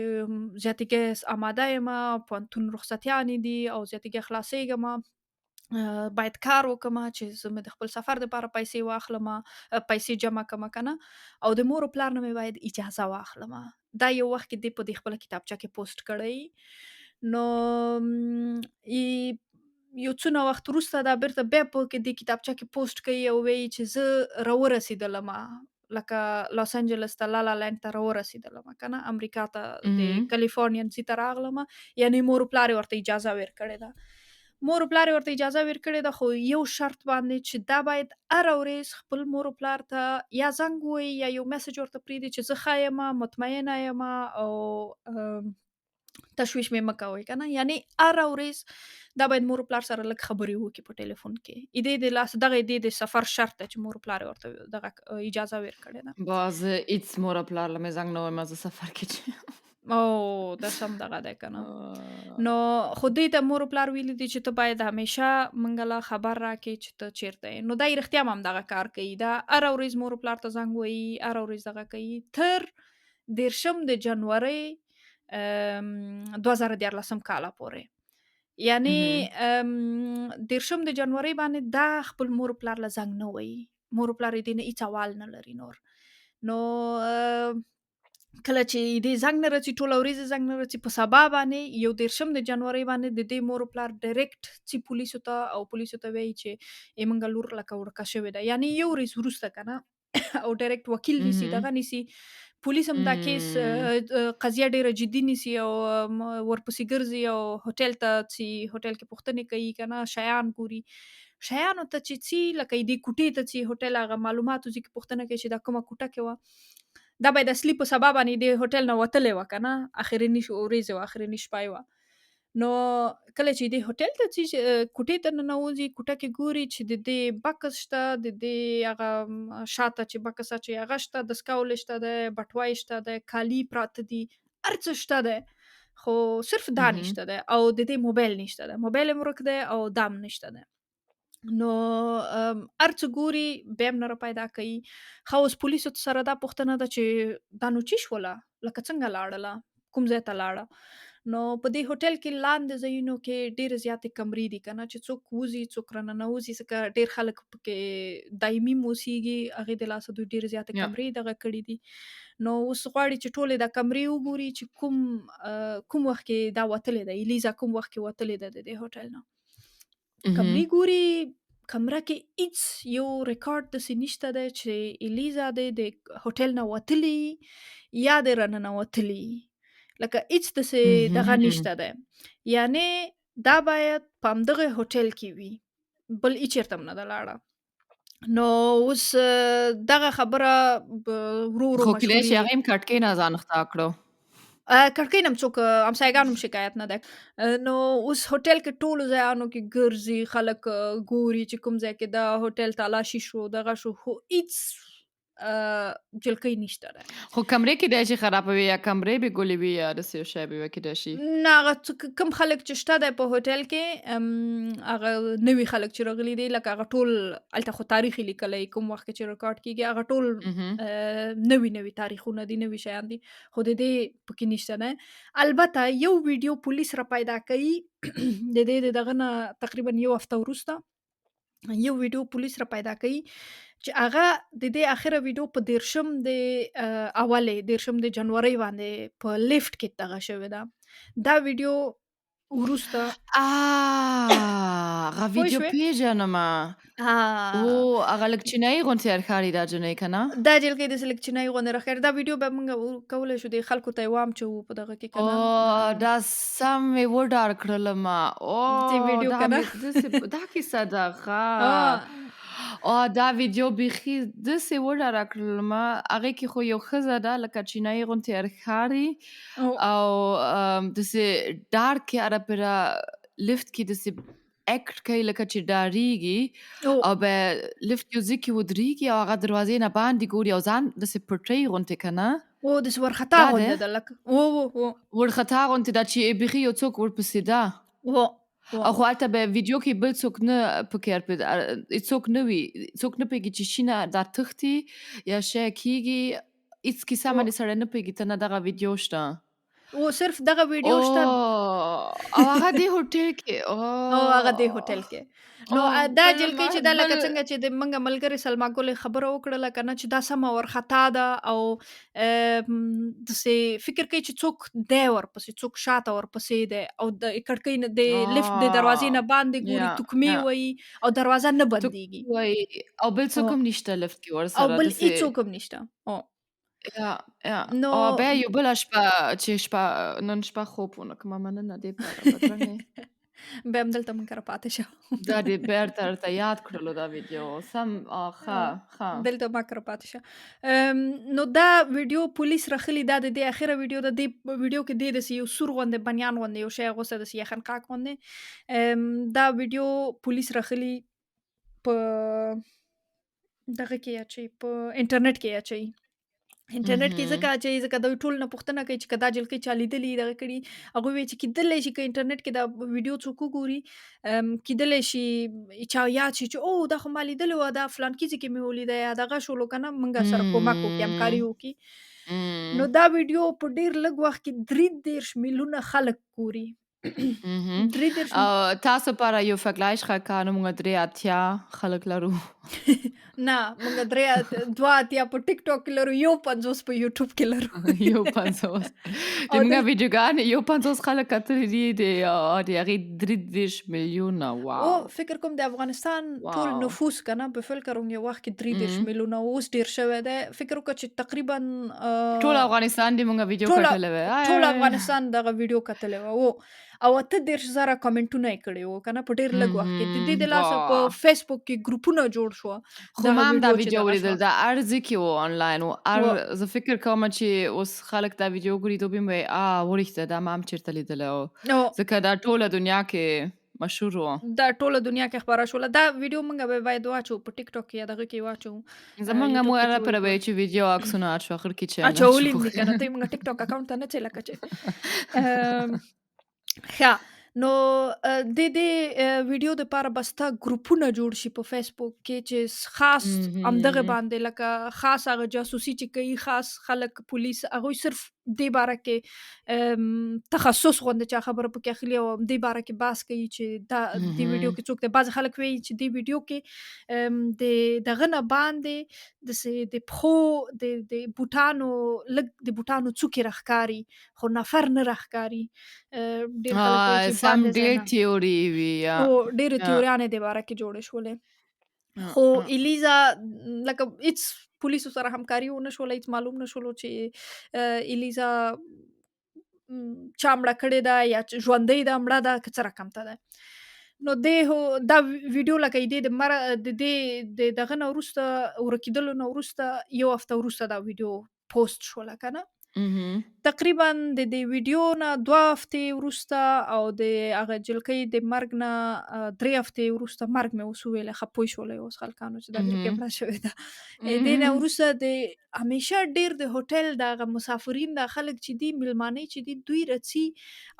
زیاتیګۍ آماده یمه، پوهنتون رخصتیانې دي او زیاتیګۍ خلاصېږمه، باید کار وکړمه چې زه مې د خپل سفر دپاره پیسې واخلمه، پیسې جمع کړمه که نه، او د مور و پلار نه مې باید اجازه واخلمه. دا یو وخت کې دې په دې خپله کتابچه کې پوسټ کړی. نو یو څونه وخت وروسته دا بیرته بیا په دې کتابچه کې پوسټ کوي او وایي چې زه راورسېدلمه لکه لاس انجلس ته لالا لینډ ته راورسېدلمه که نه، امریکا ته د اهم. کلیفورنین ته راغلمه، یعنې مور و پلار یې ورته اجازه ورکړې ده. مور و پلار یې ورته اجازه ورکړې ده خو یو شرط باندې چې دا باید هره ورځ خپل مور و پلار ته یا زنګ ووایي یا یو میسج ورته پرېږدي چې زه ښه یمه، مطمئنه یمه او تشویش مې مه کوئ که نه، یعنې هره ورځ دا باید مور و پلار سره لږ خبرې وکړي په ټلیفون کې. دغه د سفر شرط ده چې مور و پلار یې ورته دغه اجازه ورکړې ده. باز ایت مور و پلار له مې زنګ نه وایم زه سفر کې چې او داسې هم دغه دی که نه. آه. نو خو دې ته مور و پلار ویلي دي چې ته باید همیشه موږ له خبر راکړې چې ته چېرته یې. نو دا یې رښتیا هم همدغه کار کوي. دا هره ورځ مور و پلار ته زنګ وهي، هره ورځ دغه کوي تر 10 د جنورۍ 2014 کاله پورې. یعنې اهم. 10 د جنورۍ باندې دا خپل مور و پلار له زنګ نه وهي. مور و پلار یې دې نه هېڅ احوال نه لري نور. نو کله چې دې زنګ نه راځي، ټوله ورځ یې زنګ نه راځي، په سبا باندې یو 10 د جنورۍ باندې د دې مور و پلار ډایرکټ ځي پولیسو ته او پولیسو ته وایي چې موږ لور لکه ورکه شوې ده. یعنې یو ورځ وروسته که نه او ډایرکټ وکیل نیسي اهم. دغه نیسي پولیس هم دا کیس إمم. قضیه ډیره جدي نیسي او ورپسې ګرځي او هوټل ته ځي هوټل کې پوښتنې کوي کنه شیان ګوري شیانو ته چې ځي لکه دې کوټې ته ځي هوټل هغه معلوماتو ځي پوښتنه کوي چې دا کومه کوټه کې وه دا به د اصلي په سبا باندې د هوټل نه وتلې وه کنه اخرنی ورځ وه اخرنی شپه وه نو کله چې دې هوټل ته ځي کوټې ته ننوځي کوټه کې ګوري چې د دې بکس شته د دې هغه شاته چې بکس اچي هغه شته دستکول شته د بټوای شته د کالي پراته دي هر څه شته ده خو صرف دا اهم. نشته ده او د دې موبایل نشته ده موبایل هم ورک ده او دام نشته ده نو هر څه ګوري بیا هم نه راپیدا کوي ښه اوس پولیسو سره دا پوښتنه ده چې دا نو چی شوله لکه څنګه لاړله کوم ځای ته لاړه نو په دې هوټل کې لاندې ځایونو کې ډېرې زیاتې کمرې دي که نه چې څوک وځي څوک راننوځي ځکه ډېر خلک پکې دایمي هم اوسېږي هغې د لاسه دوی ډېرې زیاتې Ja. کمرې دغه کړي دي نو اوس غواړي چې ټولې دا کمرې وګوري چې کوم وخت کې دا وتلې ده الیزا کوم وخت کې وتلې ده د دې هوټل نه کمرې Mhm. ګوري کمره کې هیڅ یو ریکارډ داسې نشته دی چې الیزا دی د هوټل نه وتلي یا د راننه وتلي لکه هیڅ داسې دغه Mhm. نشته دی یعنی دا باید په همدغه هوټل کې وي بل هیچېرته هم نه ده لاړه نو اوس دغه خبره ورو ورو خو کیدای شي مشهوري هغه هم کټکۍ نه ځان اخته کړو. کړکۍ نه هم څوک همسایګانو هم شکایت نه دی نو اوس هوټل کې ټولو ځایانو کې ګرځي خلک ګوري چې کوم ځای کې دا هوټل تالاشي شو دغه شو خو هیڅ جلکۍ نشته دی خو کمرې کیدای شي خرابه وي یا کمرې به ګلې وي یا داسې یو شی به وي کیدای شي. نه هغه کوم خلک چې شته دی په هوټل کې هغه نوي خلک چې راغلي دي لکه هغه ټول هلته خو تاریخ یې لیکلی کوم وخت کې چې ریکارډ کېږي هغه Mhm. ټول نوي تاریخونه دي نوي شیان دي خو د دې پکې نشته دی البته یو ویډیو پولیس را پیدا کوي د دې د دغه نه تقریبا یو هفته وروسته یو ویډیو پولیس را پیدا کوي چې هغه د دې اخره ویډیو په 13 د اولې 13 د جنوري باندې په لیفټ کې دغه شوې ده دا ویډیو وروسته هغه پوه ویډیو شوې پیژنم. هغه لږ چینایي غوندې ښکاري دا جنۍ که نه؟ دا جلکۍ داسې لږ چینایي غوندې راښکاري دا ویډیو به موږ کولی شو د خلکو ته یې واچوو په دغه کې که نه دا سم مې وډار کړلمه چې ویډیو دا که نه مې داسې دا کیسه ده ښه دا ویډیو بیخي داسې وډاره کړلمه هغې کې خو یو ښځه ده لکه چینایي غوندې ښکاري او داسې ډارک کې هره پیره لفټ کې داسې اکټ کوي لکه چې ډارېږي او به لفټ یو ځای کې ودرېږي او هغه دروازې نه باندې ګوري او ځان داسې پټوي غوندې که نه داسې ورخطا دا غوندې دی ده لکه ورخطا غوندې ده چې بیخي یو څوک ورپسې ده او خو هلته به ویډیو کې بل څوک نه پکې څوک نه وي څوک نه پوهېږي چې شي نه دا تښتي یا شی کېږي هېڅ کیسه باندې سړی نه پوهېږي ته نه دغه ویډیو شته صرف دغه ویډیو شته او هغه دې هوټل کې هغه دې هوټل کې نو دا جلکۍ چې دا لکه څنګه چې د منګه ملګري سلما ګل خبره وکړه کنه چې دا سمه ورخطا ده او داسې فکر کوي چې څوک دی ورپسې څوک شاته ورپسې دی او د کړکۍ نه د لیفټ د دروازې نه باندې ګوري توکمې وایي او دروازه نه بندېږي او بل څوک هم نشته لفټ کې او ورسره بل داسې هیڅوک هم نشته نو بیا یو بله شپه چې نن شپه خوب ونه کړمه مننه دې لپاره بدرنګې بیا هم دلته موږ کره پاتې شه دا دې بیرته درته یاد کړلو دا ویډیو سم ښه دلته ما کره پاتې شه نو دا ویډیو پولیس راخلي دا د دې اخره ویډیو د دې ویډیو کې داسې یو سور غوندې بنیان غوندې یو شی اغوستی داسې یخن قاق غوندې دا ویډیو پولیس راخلي په دغه کې اچوي په انټرنیټ کې اچوي انټرنیټ کې ځکه اچوي ځکه دوی ټول نه پوښتنه کوي چې که دا جلکۍ چا لیدلي دغه کړي هغوی وایي چې کیدلی شي که انټرنیټ کې دا ویډیو څوک وګوري کیدلی شي چا یاد شي چې دا خو ما لیدلی وه دا فلانکي ځای کې مې ولیده یا دغه شولو که نه موږ سره کومک وکړي همکاري وکړي نو دا ویډیو په ډېر لږ وخت کې 33 میلیونه خلک ګوري 3 تاسو لپاره یو vergleich راکړه نو موږ 3 اتیا خلک لرو. نه موږ 2 اتیا په ټیک ټاک کې لرو، یو 50 په یوټیوب کې لرو. یو 50 د او موږ ویډیوګانې یو 50 خلک کتلي دي د هغې 33 میلیونه. او واو فکر کوم د افغانستان ټول واو نفوس کنه په فکر کوم یو وخت کې 33 مهم. میلیونه اوس ډیر شوی دی. فکر وکړه چې تقریبا ټول افغانستان د موږ ویډیو ټول کتلې وې. ټول افغانستان دغه ویډیو کتلې و او 38,000 کمنټونه یې کړي وو کنه په ډیر لږ وخت کې. د دې د لاسه په واه فیسبوک کې ګروپونه جوړ شو خو دغه ما هم دا ویډیو چې ویډیو دغه ولیدل شو. دا ارزي کې و آنلاین و زه فکر کوم چې اوس خلک دا ویډیو ګوري دوی مې وریښته دا ما هم چیرته لیدلی و نو ځکه دا ټوله دنیا کې مشهور و. دا ټوله دنیا کې خبره شوله. دا ویډیو موږ باید واچو په ټیک ټاک کې یا دغه کې واچو زمونږ یوټیوب مو کې را چې پر وګورو. چې ویډیو عکسونه اچو اخر کې چې اچولیم دي کنه ته موږ ټیک ټاک اکاونټ ته نه چي لکه چې ښه نو د دې ویډیو د لپاره بستا ګروپونه جوړ شي په فیسبوک کې چې خاص امدغه باندې لکه خاص هغه جاسوسي چې کوي خاص خلک پولیس هغه صرف د باره کې تخصص غونډه چې خبره پکې اخلي او د باره کې باس کوي چې دا د ویډیو کې څوک د بعض خلک وایي چې د ویډیو کې د دغه نه باندې د پخو د بوټانو لګ د بوټانو څوکې راښکاري خو نفر نه راښکاري. ډیر خلک وایي چې سم باندې ډیر ځای نه تیوري وي او ډېرې تیوریانې د باره کې جوړې شولې خو الیزا لکه هیڅ پولیسو سره همکاري ونه شوله هیڅ معلوم نه شولو چې الیزا چا مړه کړې ده یا ژوندۍ ده مړه ده که څه رقم ته ده. نو دا ویډیو لکه د دغه نه وروسته ورکېدلو نه وروسته یو هفته وروسته دا ویډیو پوسټ شوله کنه تقریبا د دې ویډیو نه 2 هفتې وروسته او د هغه جلکۍ د مرګ نه 3 هفتې وروسته مرګ مې اوس وویله خپوی شولی اوس خلکانو چې دا جلکۍ مړه شوې ده. دې نه وروسته د همیشه ډیر د هوټل دغه مسافرین د خلک چې دي میلمانۍ چې دي دوی رڅي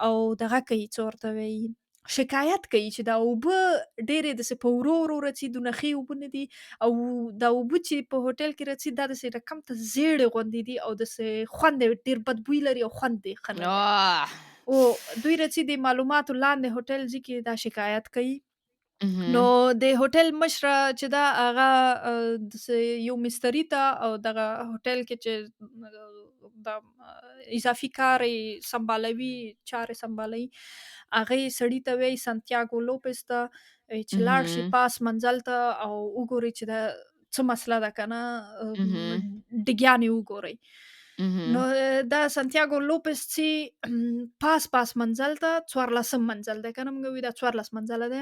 او دغه کوي څه ورته وایي شکایت کوي چې دا اوبه ډېرې داسې په ورو ورو رڅي دونه ښې اوبه نه دي او دا اوبه چې په هوټل کې رڅي دا داسې رقم ته زیړې غوندې دي او داسې خوند یې ډېر بد بوی لري او خوند یې ښه نه دی او دوی رڅي د معلوماتو لاندې هوټل ځي کې دا شکایت کوي. نو د هوټل مشره چې دا هغه یو مستری ته او دغه هوټل کې چې د اضافي کار سمبالوي چارې سمبالوي هغه سړی ته وایي سانتیاګو لوپس ته چې لاړ شي پاس منزل ته او وګوري چې دا څه مسله ده کنه ډیګیانې وګورئ. نو دا سانتیاګو لوپس چې پاس منزل ته 14 منزل ده کنه موږ وی دا 14 منزله ده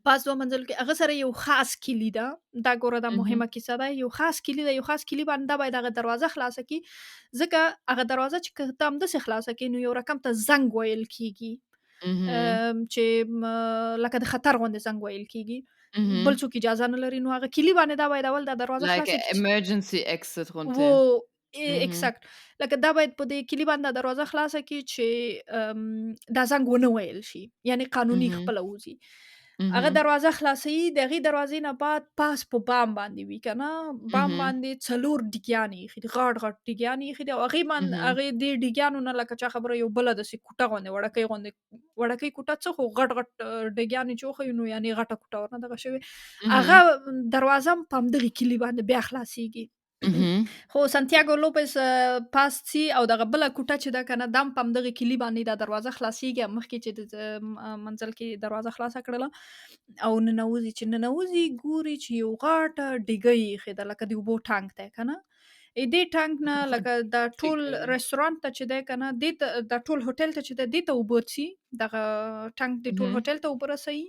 پاس 2 منزل کې هغه سره یو خاص کلی ده دا ګوره دا مهمه کیسه ده یو خاص کلی ده یو خاص کلی باندې دا باید هغه دروازه خلاصه کی ځکه هغه دروازه چې ته هم داسې خلاصه کی نو یو رقم ته زنګ ویل کیږي چې لکه د خطر غوندې زنګ ویل کیږي بل څوک اجازه نه لري نو هغه کلی باندې دا باید اول دا دروازه خلاصه like emergency exit و ایکزاکټ لکه دا باید په دې کلی باندې دروازه خلاصه کی چې دا زنګ ونه ویل شي یعنی قانوني خپل وځي هغه دروازه خلاصي دغه دروازې نه بعد پاس په بام باندې وی کنه بام باندې څلور ډیګیانی خې غاړ ډیګیانی خې او هغه من هغه د ډیګیانو نه لکه چا خبره یو بل د سکوټه غونډه وړکې کوټه څه خو غټ ډیګیانی چوخې نو یعنی غټه کوټه ورنه دغه شوی هغه دروازه په دغه کلی باندې بیا خلاصيږي خو سانتیاګو لوپس پاس سی او دغه بل کوټه چې دا کنه دم پم دغه کلی باندې دا دروازه خلاصيږي مخکې چې د منزل کې دروازه خلاصه کړله او ننوزي چې ننوزي ګوري چې یو غاټه ډیګي خېده لکه دی وبو ټانک ته کنه دې ټانک نه لکه دا ټول ریسټورانټ ته چې دی کنه د ټول هوټل ته چې دی ته وبوتسي دغه ټانک د ټول هوټل ته وبرسي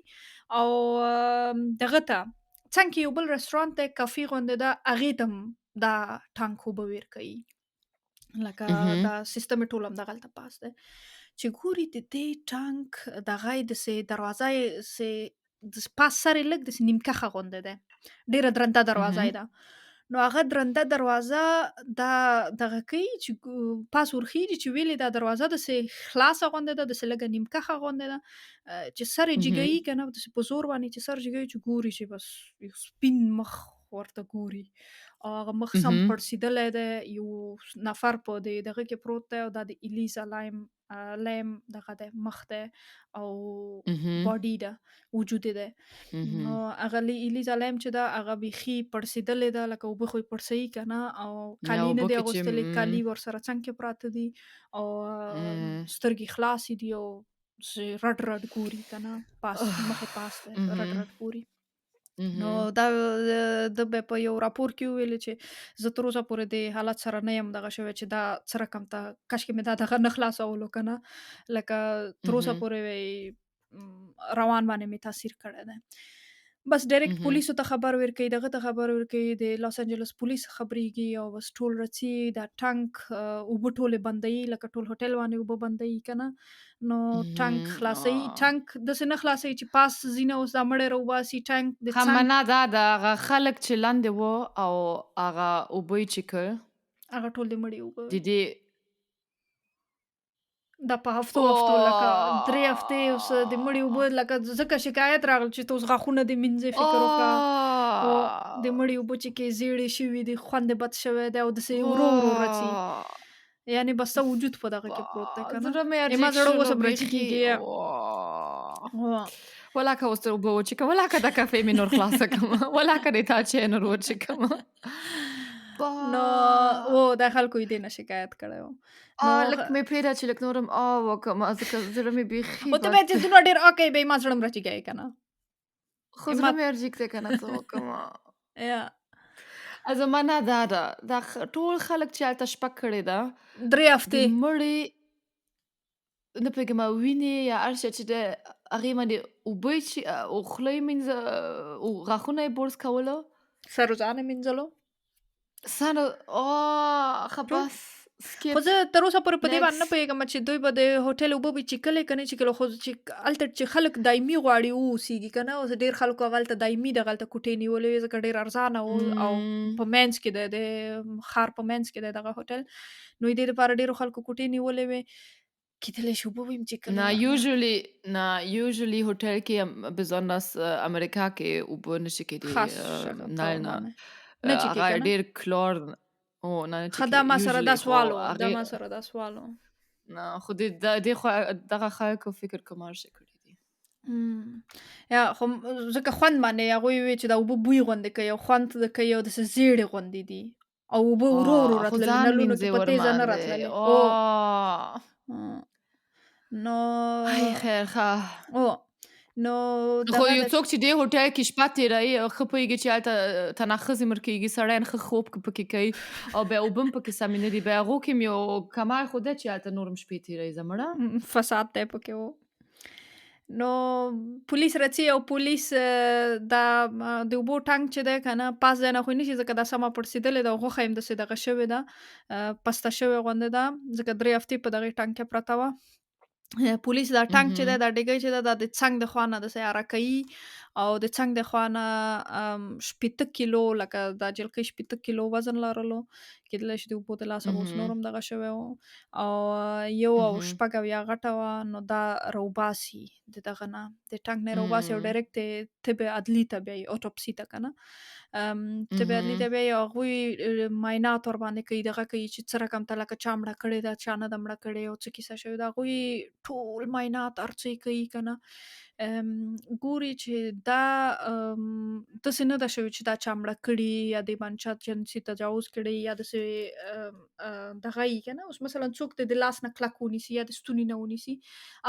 او دغه ته څنګه یو بل ریسټورانټ ته کافي غونډه دا اغه تم دا ټانک خو به ور کوي لکه دا سیستم ټول هم دغه ته پاس ده چې ګوري د دې ټانک دغه د سه دروازه سه د پاس سره لګ د نیمکه غونډه ده ډیره درنده دروازه ده نو هغه درنده دروازه دا دغه کوي چې پاس ورخیږي چې ویلې دا دروازه د سه خلاصه غونډه ده د سه لګ نیمکه غونډه ده چې سره جګی کنه د په زور باندې چې سر جګی چې ګوري چې بس سپین مخ ورته ګوري او هغه مخ سم اهم، پړسېدلی دی یو نفر په دې دغه کې پروت دی او دا د الیزا لایم دغه دی مخ دی او اهم، باډي ده وجود یې دی نو اهم. هغه الیزا لایم چې ده هغه بیخي پړسېدلې ده لکه اوبه خو یې پړسوي که نه او یا کالي نه اوبو دي کې چې اغوستلې کالي ورسره څنګ کې پراته دي او سترګې خلاصې دي او رډ رډ ګوري که نه پاس مخې پاس دی رډ اهم، رډ ګوري نو اهم، دا د به په یو راپور کې وویل چې زه تر اوسه پورې د حالت سره نه یم دغه شوی چې دا څه رقم ته کاشکې مې دا دغه نه خلاصولو که نه لکه تر اوسه اهم، پورې روان باندې مې تاثیر کړی دی بس ډایرکټ اهم. پولیسو ته خبر ورکوي دغه ته خبر ورکوي د لاس انجلس پولیس خبرېږي او بس ټول رڅي دا ټانک اوبه ټولې بندوي لکه ټول هوټل باندې اوبه بندوي که نه نو ټانک اهم، خلاصوي ټانک داسې نه خلاصوي چې پاس ځینه اوس دا مړی راوباسي ټانک د څنګ خمنه دا ده هغه خلک چې لاندې وو او هغه اوبه یې څښل هغه ټول د مړي اوبه د وي دې دا په هفتو لکه 3 هفتې اوس د مړي اوبه لکه ځکه شکایت راغلی چې ته اوس غاښونه دې مینځې فکر وکړه او د مړي اوبه چې کې زیړې شوي دي خوند یې بد شوی دی او داسې ورو رڅي یعنې بس ته وجود په دغه کې پروت دی که نه زړه مې زما ارجیک زړه شولو اوس هم رچي بیخي کېږي ولاکه اوس اوبه وڅښم ولاکه دا کافې مې نور خلاصه کړم ولاکه دې تا چای نور وڅښم نو د خلکو یې دې نه شکایت کړی و نو لږ مې پرېږده چې لږ نور هم وکړم ځکه زړه مې بیخي او ته بد باید دی چې دومره ډېر کوي به ما زړه م رچي کوي که نه خو زړه مې ارجیک دی که نه څه وکړم یا زما نه دا ده دا ټول خلک چې هلته شپه کړې ده 3 د هفتې مړي نه پوهېږم وینې یا هر شی چې دی هغې باندې اوبه یې او خوله یې مینځه او غاښونه یې برس کولو سر و ځان یې مینځلو سنه ښه ټول بس خو سکپ زه تر اوسه پورې په دې باندې نه نیکسټ پوهېږم چې دوی به د هوټل اوبه به چیکلې که نه چیکلې خو چې هلته چې خلک دایمي غواړي واوسېږي که نه اوس ډېر خلکو هغلته دایمي دغلته کوټې نیولې وې ځکه ډېر ارزانه و او په منځ کې دی د ښار په منځ کې دی دغه هوټل نو د دې دپاره ډېرو خلکو کوټې نیولې وې کیدلی شي اوبه به یې چیکلې نه وای usually هوټل کې besonders امریکا کې اوبه نشي خاص کېدی طور نه باندې نه چیکې هغه که نه ډېر کلور نه ښه چې دا ما سره دا usually خو سوال و دا هغې ما سره دا سوال و نه خو دې خو دغه خلکو فکر کوم هر شي کړي دي یا خو ځکه خوند باندې هغوی وی چې دا اوبه بوی غوندې کوي او خوند کوي او داسې زیړې غوندې دي او اوبه ورو ورو خو راتللې ځان نلونو مینځي کې په تیزه نه ورباندې راتللې نو هی خیر ښه او نو خو دغه یو د څوک چې دې هوټل کې شپه تېروي ښه پوهېږي چې هلته تنخسې مړ کېږي سړی ښه خوب پکې کوي او بیا اوبه هم پکې سمې نه دي بیا هغو کې هم یو کمال خو ده چې هلته نور هم شپې تېروي زه مړه فساد دی پکې و نو پولیس راځي او پولیس دا د اوبو ټانک چې دی که نه پاس ځای نه خو نشي ځکه دا سمه پړسېدلې ده او غوښه یې هم داسې دغه شوې ده پسته شوې غوندې ده ځکه 3 هفتې په دغې ټانک کې پرته وه پولیس دا ټانک چې دی دا ډیګۍ چې ده دا د څنګ د خوا نه داسې اره کوي او د څنګ د خوا نه 80 کیلو لکه دا جلکۍ 80 کیلو وزن لرلو کېدلی شي د اوبو د لاسه به اوس نور هم دغه شوی و او یو او شپږ اویا غټه وه نو دا راوباسي د دغه نه د ټانک نه راوباسي او ډایرکټ د طب عدلي ته بیایي اوټوپسي ته که نه طب عدلي ته بیایي او هغوی معاینات ورباندې کوي دغه کوي چې څه رقم ته لکه چا مړه کړې ده چا نه ده مړه کړې او څه کیسه شوې ده هغوی ټول معاینات هر څه یې کوي که نه ګوري چې دا داسې نه ده شوې چې دا چا مړه کړي یا دې باندې چا جنسي تجاوز کړی یا داسې دغه یي که نه اوس مثلا څوک د لاس نه کلک ونیسي یا د ستوني نه ونیسي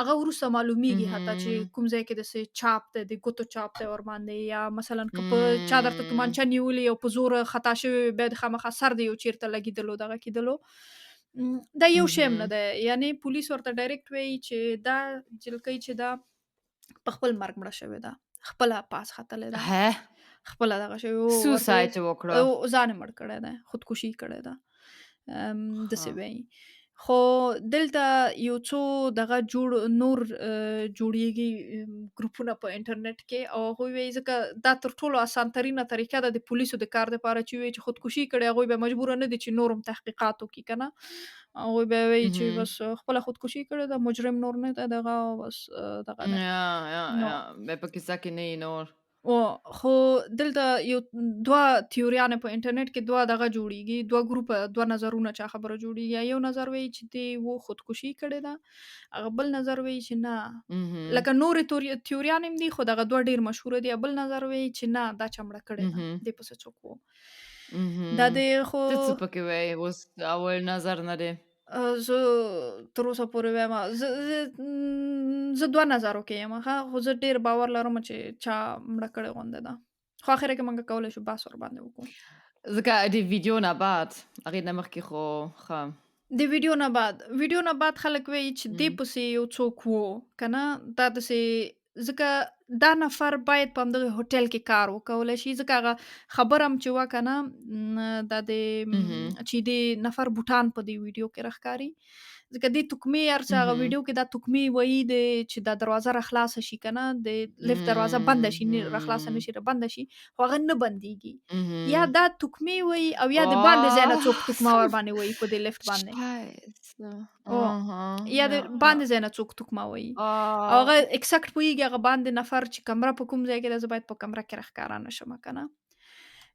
هغه وروسته معلومیږي حتی چې کوم ځای کې داسې چاپ دی د ګوتو چاپ دی ورباندې یا مثلا که په چا درته تومانچه نیولې او په زور خطا شوی بیا د خامخا سر د یو چیرته لګېدلو دغه کېدلو دا یو شی هم نه دی یعنی پولیس ورته ډایرکټ وایي چې دا جلکۍ چې ده په خپل مرګ مړه شوې ده خپله پاس ختلې ده خپله دغه شوې سوسایډ وکړه ځان یې مړ کړی دی خودکشي کړی ده داسې وایي خو دلته یو څو دغه نور جوړیږي ګروپونه په انټرنیټ کې او هغوی وایي ځکه دا تر ټولو اسان ترینه طریقه ده د پولیسو د کار دپاره چې وایي چې خودکشي کړی هغوی به مجبوره نه دي چې نور هم تحقیقات وکړي که نه هغوی به وایي چې بس خپله خودکشي کړې ده مجرم نور نه ده دغه بس دغه ده یا بیا په کیسه کې نه یې نور خو دلته یو 2 تیوریانې په انټرنیټ کې 2 دغه جوړیږي، 2 ګروپه 2 نظرونه چا خبره جوړیږي. یو نظر وایي چې دې و خودکشي کړې ده، هغه بل نظر وایي چې نه، اهم، لکه نورې تیوریانې هم دي خو دغه 2 ډېر مشهوره دي. بل نظر وایي چې نه دا چا مړه کړې ده، اهم، دې پسې څوک و. دا اهم. د خو ته څه پکې وایې اوس اول نظر نه دی؟ زه تر اوسه پورې وایم زه 2 نظرو کې یم ښه، خو زه ډېر باور لرم چې چا مړه کړې غونده ده. خو اخر کې موږ کولی شو بحث ورباندې وکړو. ځکه د ویډیو نه بعد هغې نه مخکې خو ښه. د ویډیو نه بعد خلک وایي چې دې إمم، پسې یو څوک و که نه، دا داسې ځکه دا نفر باید په همدغه هوټل کې کار وکولی شي، ځکه هغه خبره هم چې وه که نه، دا د اهم، چې د نفر بوټان په دې ویډیو کې راښکاري. ځکه دې توکمې هر څه هغه اهم، ویډیو کې دا توکمې وایي چې دا دروازه راخلاصه شي که نه، د لفټ دروازه بنده شي، راخلاصه اهم، نه شي، بنده شي، خو هغه نه بندېږي. یا اهم. دا توکمې وایي او یا د باندې ځای نه Oh, څوک توکمه ورباندې وایي په دې لفټ باندې. Scheiße. او Aha, یا د ja, ja. باندې ځای نه څوک توکمه وایي او Oh. هغه اکزیکټ پوهېږي هغه باندې نفر چې کمره په کوم ځای کې ده، زه باید په کمره کې راښکاره نه شمه که نه.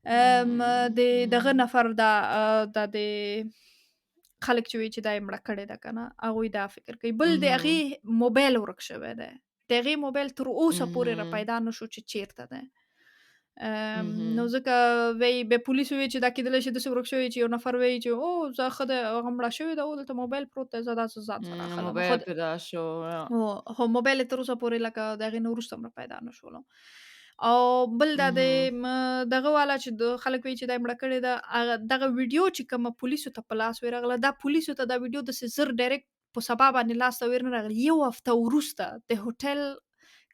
إمم، د دغه إمم، نفر دا د خلک چې وایي چې دا یې مړه کړې ده که نه، هغوی دا فکر کوي. بل د اهم، هغې موبایل ورک شوی دی. د هغې موبایل تر اوسه پورې اهم، راپیدا نه شو چې چیرته دی. نو اهم. ځکه بیا پولیسو وایي چې دا کېدلی شي داسې ورک شوی چې یو نفر وایي چې زه ښه دی هغه مړه شوې ده، دلته موبایل پروت دی، زه دا ځان سره اخلم. موبایل پیدا شو، ja. خو موبایل یې تر اوسه پورې لکه د هغې نه وروسته هم راپیدا نه شولو. او بل دا د اهم. دغه والا چې د خلک وایي چې دا یې مړه کړې ده، هغه دغه ویډیو چې کومه پولیسو ته په لاس ورغله، دا پولیسو ته دا ویډیو داسې زر ډایرکټ په سبا باندې لاس ته ور نه راغلی. 1 هفته وروسته د هوټل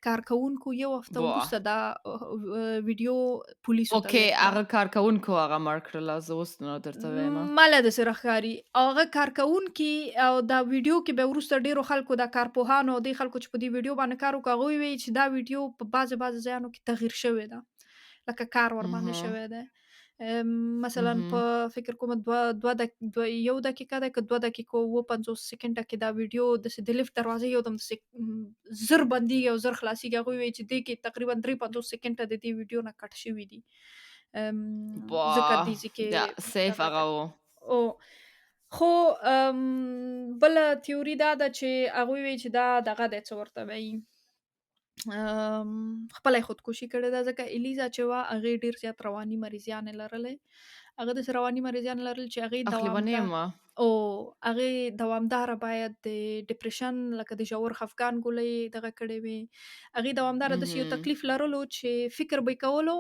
کارکوونکو 1 هفته Boah. وروسته دا ویډیو پولیسو ته Okay, ور کړه. هغه کارکوونکو هغه مړ کړله، زه اوس نو درته وایم. مله داسې راښکاري او هغه کارکوونکي او دا ویډیو کې بیا وروسته ډېرو خلکو دا کارپوهانو او دې خلکو چې په دې ویډیو باندې کار وکړ، هغوی وایي چې دا ویډیو په بعضې ځایانو کې تغییر شوې ده، لکه کار ورباندې اهم، شوی دی. مثلا اهم، په فکر کومه 1 دقیقه ده که 2 دقیقو 50 سکنډه کې دا ویډیو داسې د لفټ دروازې یودم داسې زر بندېږي او زر خلاصېږي. هغوی وایي چې دې کې تقریبا 53 سکنډه د دې ویډیو نه کټ شوي دي. ځکه boah, دې ځای کې ja, safe دغه هغه کوي. و. او خو بله تیوري دا ده چې هغوی وایي چې دا دغه دی څه ورته وایي خپله یې خودکشي کړې ده، ځکه الیزا چې وه هغې ډېر زیات رواني مریضیانې لرلې. هغه داسې رواني مریضیان لرل چې هغې Ach, lieber Nehmer. هغې دوامداره باید د ډپریشن لکه د ژور خفګان ګولۍ دغه کړې وې. هغې دوامداره داسې یو Mhm, تکلیف لرلو چې فکر به یې کولو،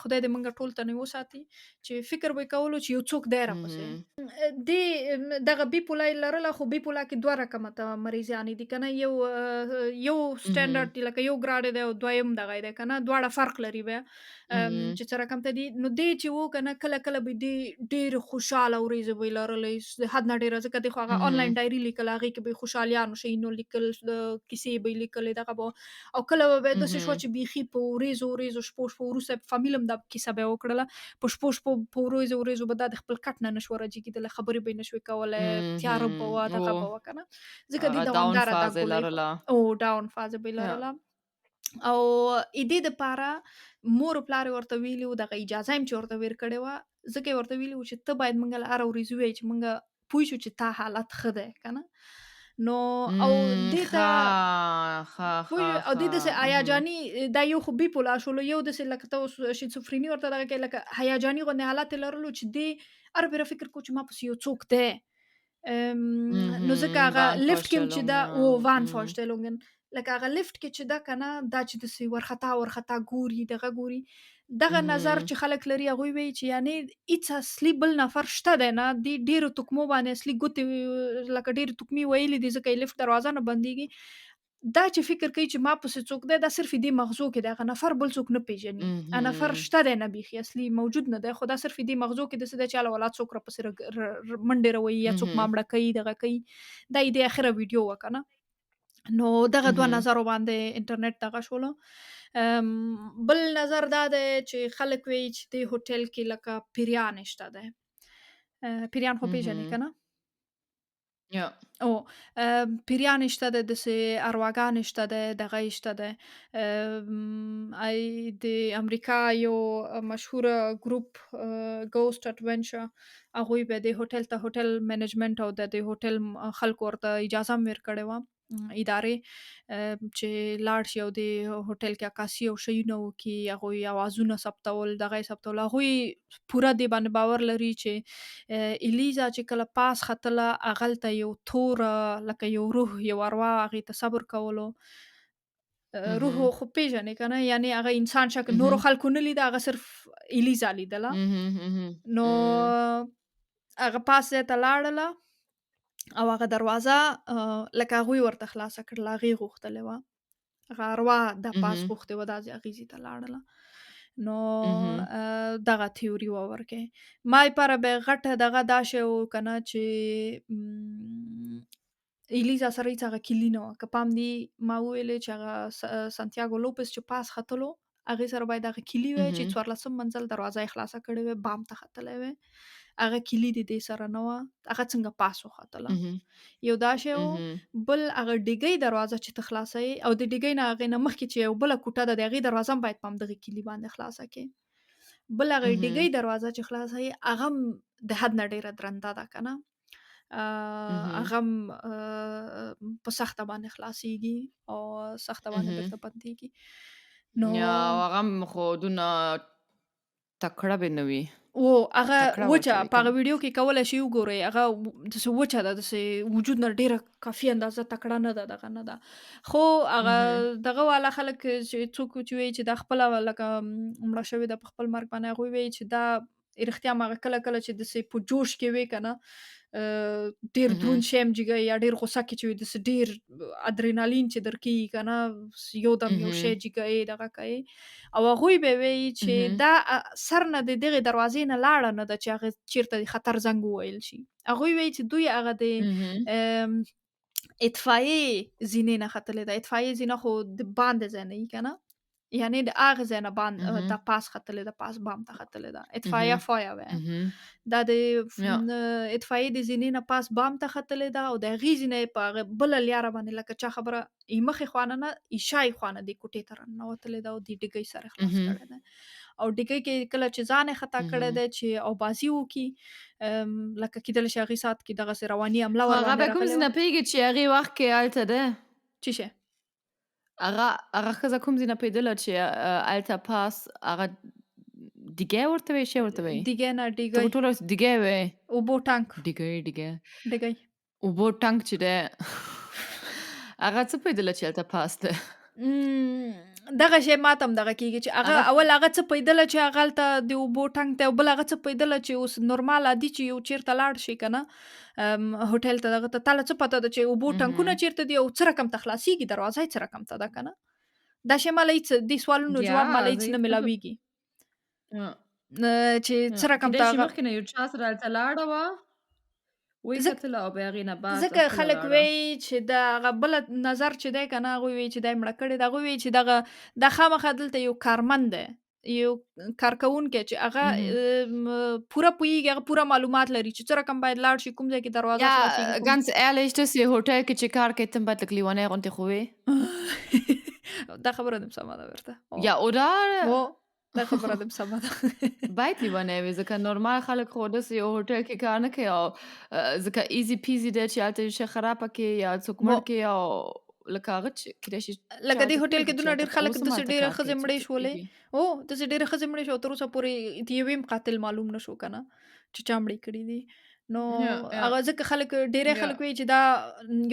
خدای دې موږ ټول ته نه وساتي، چې فکر به یې کولو چې یو څوک دی راپسې. mhm, دغه بیپولا یې لرله، خو بیپولا کې 2 رقمه مریضیانې دي که نه، یو mhm, سټنډرډ دی لکه یو ګراډ دی او دویم دغه دی که نه، دواړه فرق لري بیا mhm, چې څه رقم ته دي. نو دې چې و که نه، کله کله به دې ډېرې خوشحاله ورځې به یې لرلې د حد نه ډېره، ځکه دی خو هغه آنلاین mhm, ډایري لیکله، هغې کې به یې خوشحالیانو شیونو لیکل، کیسې به یې لیکلې دغه به او کله به داسې شوه mhm, چې بیخي په ورځو شپو وروسته فامیل هم دا کیسه به یې وکړله. په شپو په ورځو به دا د خپل کټ نه نشوه راجګېدلی، خبرې به یې نشوې کولی، تیاره به mhm. وه، دغه Oh, به وه که نه، ځکه دې down دوامداره دا Phase ګولۍ لرله. ډاون فاز به یې Ja. لرله. او دې دپاره مور و پلار یې ورته ویلي وو، دغه اجازه هم چې ورته ور کړې وه، ځکه یې ورته ویلي وو چې ته باید موږ له هره ورځ ووایې چې موږ پوه شو چې تا حالت ښه دی که نه. نو او دې ته ښه، ښه، پوه ښه، شوې او ښه. دې داسې اهم، هیجاني دا یو خو بیپولا شولو، یو داسې لکه ته اوس شیزوفریني ورته دغه کوې، لکه هیجاني غوندې حالت یې لرلو چې دې هر بېره فکر کو چې ما پسې یو څوک دی. نو ځکه mhm, هغه لفټ کې هم چې دا Wahnvorstellungen. Mhm, Wahnvorstellungen لکه هغه لفټ کې چې ده که نه، دا چې داسې ورخطا ګوري، دغه ګوري. دغه نظر mhm, چې خلک لري هغوی وایي چې یعنې هېڅ اصلي بل نفر شته دی نه، دې ډېرو توکمو باندې اصلي ګوتې لکه ډېرې توکمې ویلي دي ځکه یې لفټ دروازه نه بندېږي. دا چې فکر کوي چې ما پسې څوک دی، دا صرف دې مغزو کې دی، هغه نفر بل څوک نه پېژني. هغه نفر mhm, شته دی نه بیخي اصلي موجود نه دی، خو دا صرف دې مغزو کې داسې دی چې هله ولا څوک راپسې منډې راوهي یا څوک ما mhm, مړه کوي دغه کوي. دا یې د اخره ویډیو وه که نه. نو دغه 2 mhm. نظرو باندې انټرنیټ دغه شولو. بل نظر دا دی چې خلک وایي چې دې هوټل کې لکه پیریان شته دی. پیریان خو پېژنې Mhm. که نه؟ Ja. او پیریان شته ده، داسې ارواګانې شته ده، دغه یې شته ده. د امریکا یو مشهوره ګروپ ګوسټ اډونچر، هغوی به د هوټل ته هوټل منیجمنټ او د هوټل خلکو ورته اجازه هم ورکړې وه، ادارې چې لاړ شي او د هوټل کې عکاسي او شیونه وکړي، هغوی اوازونه ثبتول، دغه یې ثبتول. هغوی پوره دې باندې باور لري چې الیزا چې کله پاس ختله، هغلته یو توره لکه یو روح، یو اروا هغې ته صبر کولو. روح Mhm. خو پېژنې که نه، یعنې هغه انسان شکل نورو Mhm. خلکو نه لیده، هغه صرف الیزا لیدله. Mhm. Mhm. نو Mhm. هغه پاس ځای ته لاړله او هغه دروازه لکه هغوی ورته خلاصه کړله، هغې غوښتلې وه. هغه اروا دا پاس Mhm. غوښتې وه، دا هغې ځای ته لاړله. نو Mhm. دغه تیوري وه ورکې. ما لپاره به غټه دغه دا شی و که نه چې الیزا سره هېڅ هغه کیلي نه وه. که پام دي ما وویلې چې هغه سانتیاګو لوپس چې پاس ختلو، هغې سره باید هغه کیلي وی چې Mhm. 14 منزل دروازه یې خلاصه کړې وی، بام ته ختلی وی. هغه کیلي د دې سره نه وه، هغه څنګه پاس وختله. Mhm. یو دا شی و. Mhm. بل هغه ډیګۍ دروازه چې ته خلاصوې او د ډیګۍ نه هغې نه مخکې چې یو بله کوټه ده، د هغې دروازه هم باید په همدغې کیلي باندې خلاصه کړې. بل هغه ډیګۍ Mhm. دروازه چې خلاصوې، هغه هم د حد نه ډېره درنده ده که نه. Mhm. هغه هم په سخته باندې خلاصېږي او سخته باندې Mhm. درته بندېږي. نو Ja, هغه هم خو دونه تکړه به نه وي. هغه تکړه ورته وچه وایي په که هغه نه؟ ویډیو کې کولی شئ وګورئ، هغه داسې وچه ده، داسې وجود نه ډېره کافي اندازه تکړه نه ده، دغه نه ده. خو هغه Mhm. دغه والا خلک چې څوک چې وایي چې دا خپله لکه مړه شوې ده په خپل مرګ باندې، هغوی وایي چې دا رښتیا هم هغه کله کله چې داسې په جوش کې وي که نه، ډېر دروند Mhm. شی هم جګوي یا ډېر غوسه کې چې وي، داسې ډېر ادرینالین چې درکېږي که نه، یو دم یو شی Mhm. جګوي، دغه کوي. او هغوی به وایي چې Mhm. دا سر نه د دغې دروازې نه لاړه نه ده چې هغه چېرته د خطر زنګ وویل شي. هغوی وایي چې دوی هغه د Mhm. اطفایې زینې نه ختلې ده. اطفایې زینه خو د باندې ځای نه وي که نه، یعنې د هغه ځای نه دا Mhm. پاس ختلې ده، پاس بام ته ختلې ده. اطفایه Mhm. فایر وایم. Mhm. دا د Ja. اطفایې د زینې نه پاس بام ته ختلې ده او د هغې زینه یې په هغه بله لیاره باندې لکه چا خبره مخې خوا نه نه، شاوخوا خوا نه دې کوټې ته راننوتلې ده او د ډیګۍ سره خلاص Mhm. کړی دی. او ډیګۍ کې کله چې ځان یې خطا کړی Mhm. دی چې اوبازي وکړي، لکه کیدلی شي هغې ساعت کې دغسې رواني حمله خو هغه ورباندې به کوم راغلې ځای وه. نه پوهېږي چې هغې وخت کې هلته ده؟ څه شی؟ هغه ښځه کوم ځای نه پوهېدله چې هلته پاس هغه دیګی ورته وایي، شی ورته وایي؟ دیګی نه ته خو ډیګۍ، ټوله دیګی وایې. اوبو ټانک، ډیګی. ډیګۍ. اوبو ټانک چې دی هغه څه پوهېدله چې هلته پاس دی؟ دغه شی ماته هم دغه کېږي چې هغه هغه اول هغه څه پوهېدله چې هغه هلته د اوبو ټانک دی، او بل هغه څه پوهېدله چې اوس نورمال عادي چې یو چېرته لاړ شي که نه هوټل ته دغه ته، تاله څه پته ده چې اوبو ټانکونه Mhm. چېرته دي او څه رقم ته خلاصېږي، دروازه یې څه رقم ته ده که نه. دا شی ماله هېڅ دې سوالونو جواب ماله Ja, هېڅ sie نه ist gut. میلاویږي Ja, چې څه ja. رقم کیدای ته شي هغه. مخکې نه یو چا سره هلته لاړه وه، ویې ځکه کتله او بیا هغې نه بعد ځکه خپله خلک لاړه. وایي چې د هغه بله نظر چې دی که نه، هغوی وایي چې دی مړه کړې ده. هغوی وایي چې دا خامخا دلته یو کارمند دی، یو کارکوونکی چې هغه Mhm. پوره پوهېږي، هغه پوره معلومات لري چې څه رقم باید لاړ شي، کوم ځای کې دروازه خلاصېږي، Ja, کوم ganz ehrlich, داسې هوټل کې چې کار کوې ته هم باید لږ لیونی غوندې خو وې. دا خبره دې سمه ده ورته. Ja, oder؟ هو دا خبره دې سمه ده. باید لیونی وي، ځکه نورمال خلک خو داسې یو هوټل کې کار نه کوي او ځکه ایزي پیزي دی چې هلته یو شی خرابه کړي یا څوک مړ هو کړي او لکه هغه چې کیدای شي چې لکه دې هلته هوټل کړي کې دي چې دونه هلته ډېر که خلک اوس هم داسې هلته ډېرې کار کوي ښځې څوک مړې چې شولې. پوهېږي. داسې ډېرې ښځې مړې شوې او تر اوسه پورې د یوې هم قاتل معلوم نه شو که نه، چې چا مړې کړي دي. نو Ja, هغه ja, ځکه ډېری خلک ja. وایي چې دا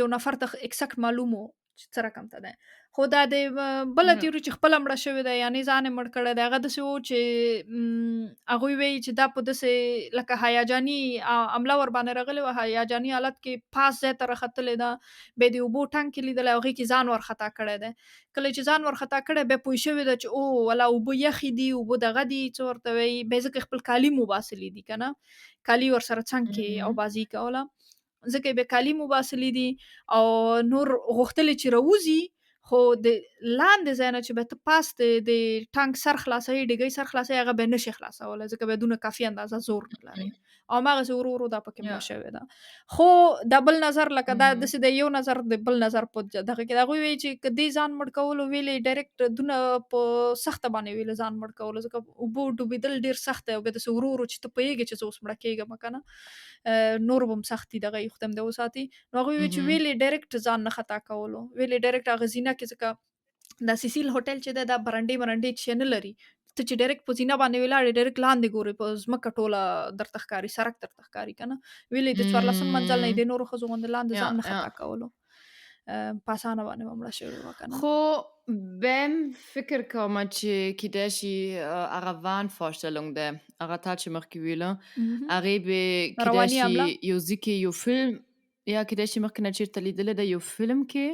یو نفر ته اکزیکټ معلوم و چې څه رقم ته دی. خو دا د بله Ja. تیوري چې خپله مړه شوې ده، یعنې ځان یې مړ کړی دی، هغه داسې و چې هغوی وایي چې دا په داسې لکه هیجاني حمله ورباندې راغلې وه، هیجاني حالت کې پاس ځای ته راختلې ده، بیا د اوبو ټانک یې لیدلی او هغې کې ځان ورخطا کړی دی. کله چې ځان ورخطا کړی، بیا پوه شوې ده چې والله اوبه یخې دي، اوبه دغه دي، څه ورته وایي، بیا ځکه خپل کالي مو باسلي دي که نه، کالي ورسره څنګ کې Mhm. اوبازي کوله، ځکه یې بیا کالي مو باسلي دي او نور غوښتلې چې راوځي، خو د لاندې ځای نه چې به ته پاس د ټانک سر خلاصوي ډیګۍ سر خلاصوي هغه به نشي خلاصولی ځکه به دونه کافي اندازه زور نه لري او هماغسې ورو ورو دا پکې مړه یا شوې ده خو دا بل نظر لکه دا مهم. داسې د یو نظر د بل نظر په دغه کې د هغوی وایي چې که دې ځان مړ کولو ویلې ډایرکټ دونه په سخته باندې ویلې ځان مړ کولو ځکه اوبو ډوبېدل ډېر سخت دی او بیا داسې ورو ورو چې ته پوهېږې چې زه اوس مړه کېږم که نه نور به هم سخت دي دغه یې خدای مې د وساتي نو هغوی وایي چې مهم. ویلې ډایرکټ ځان نه خطا کولو ویلې ډایرکټ هغه زینه کې ځکه دا سیسیل هوټل چې ده دا برنډې چې نه لري ته چې ډایرکټ په زینه باندې ولاړې ډایرکټ لاندې ګورې په ځمکه ټوله درته ښکاري سړک درته ښکاري که نه ویلې د 14 منزل نه یې د نورو ښځو غوندې لاندې Ja, ځان نه ja. خطا کولو په اسانه باندې به مړه شوې وه که نه خو بهم فکر کومه چې کیدای شي هغه وانفورstellung ده هغه تا چې مخکې ویله مهم. هغې به کیدای رواني شي حمله یو ځای کې یو فلم یا کیدای شي مخکې نه چېرته لیدلی ده یو فلم کې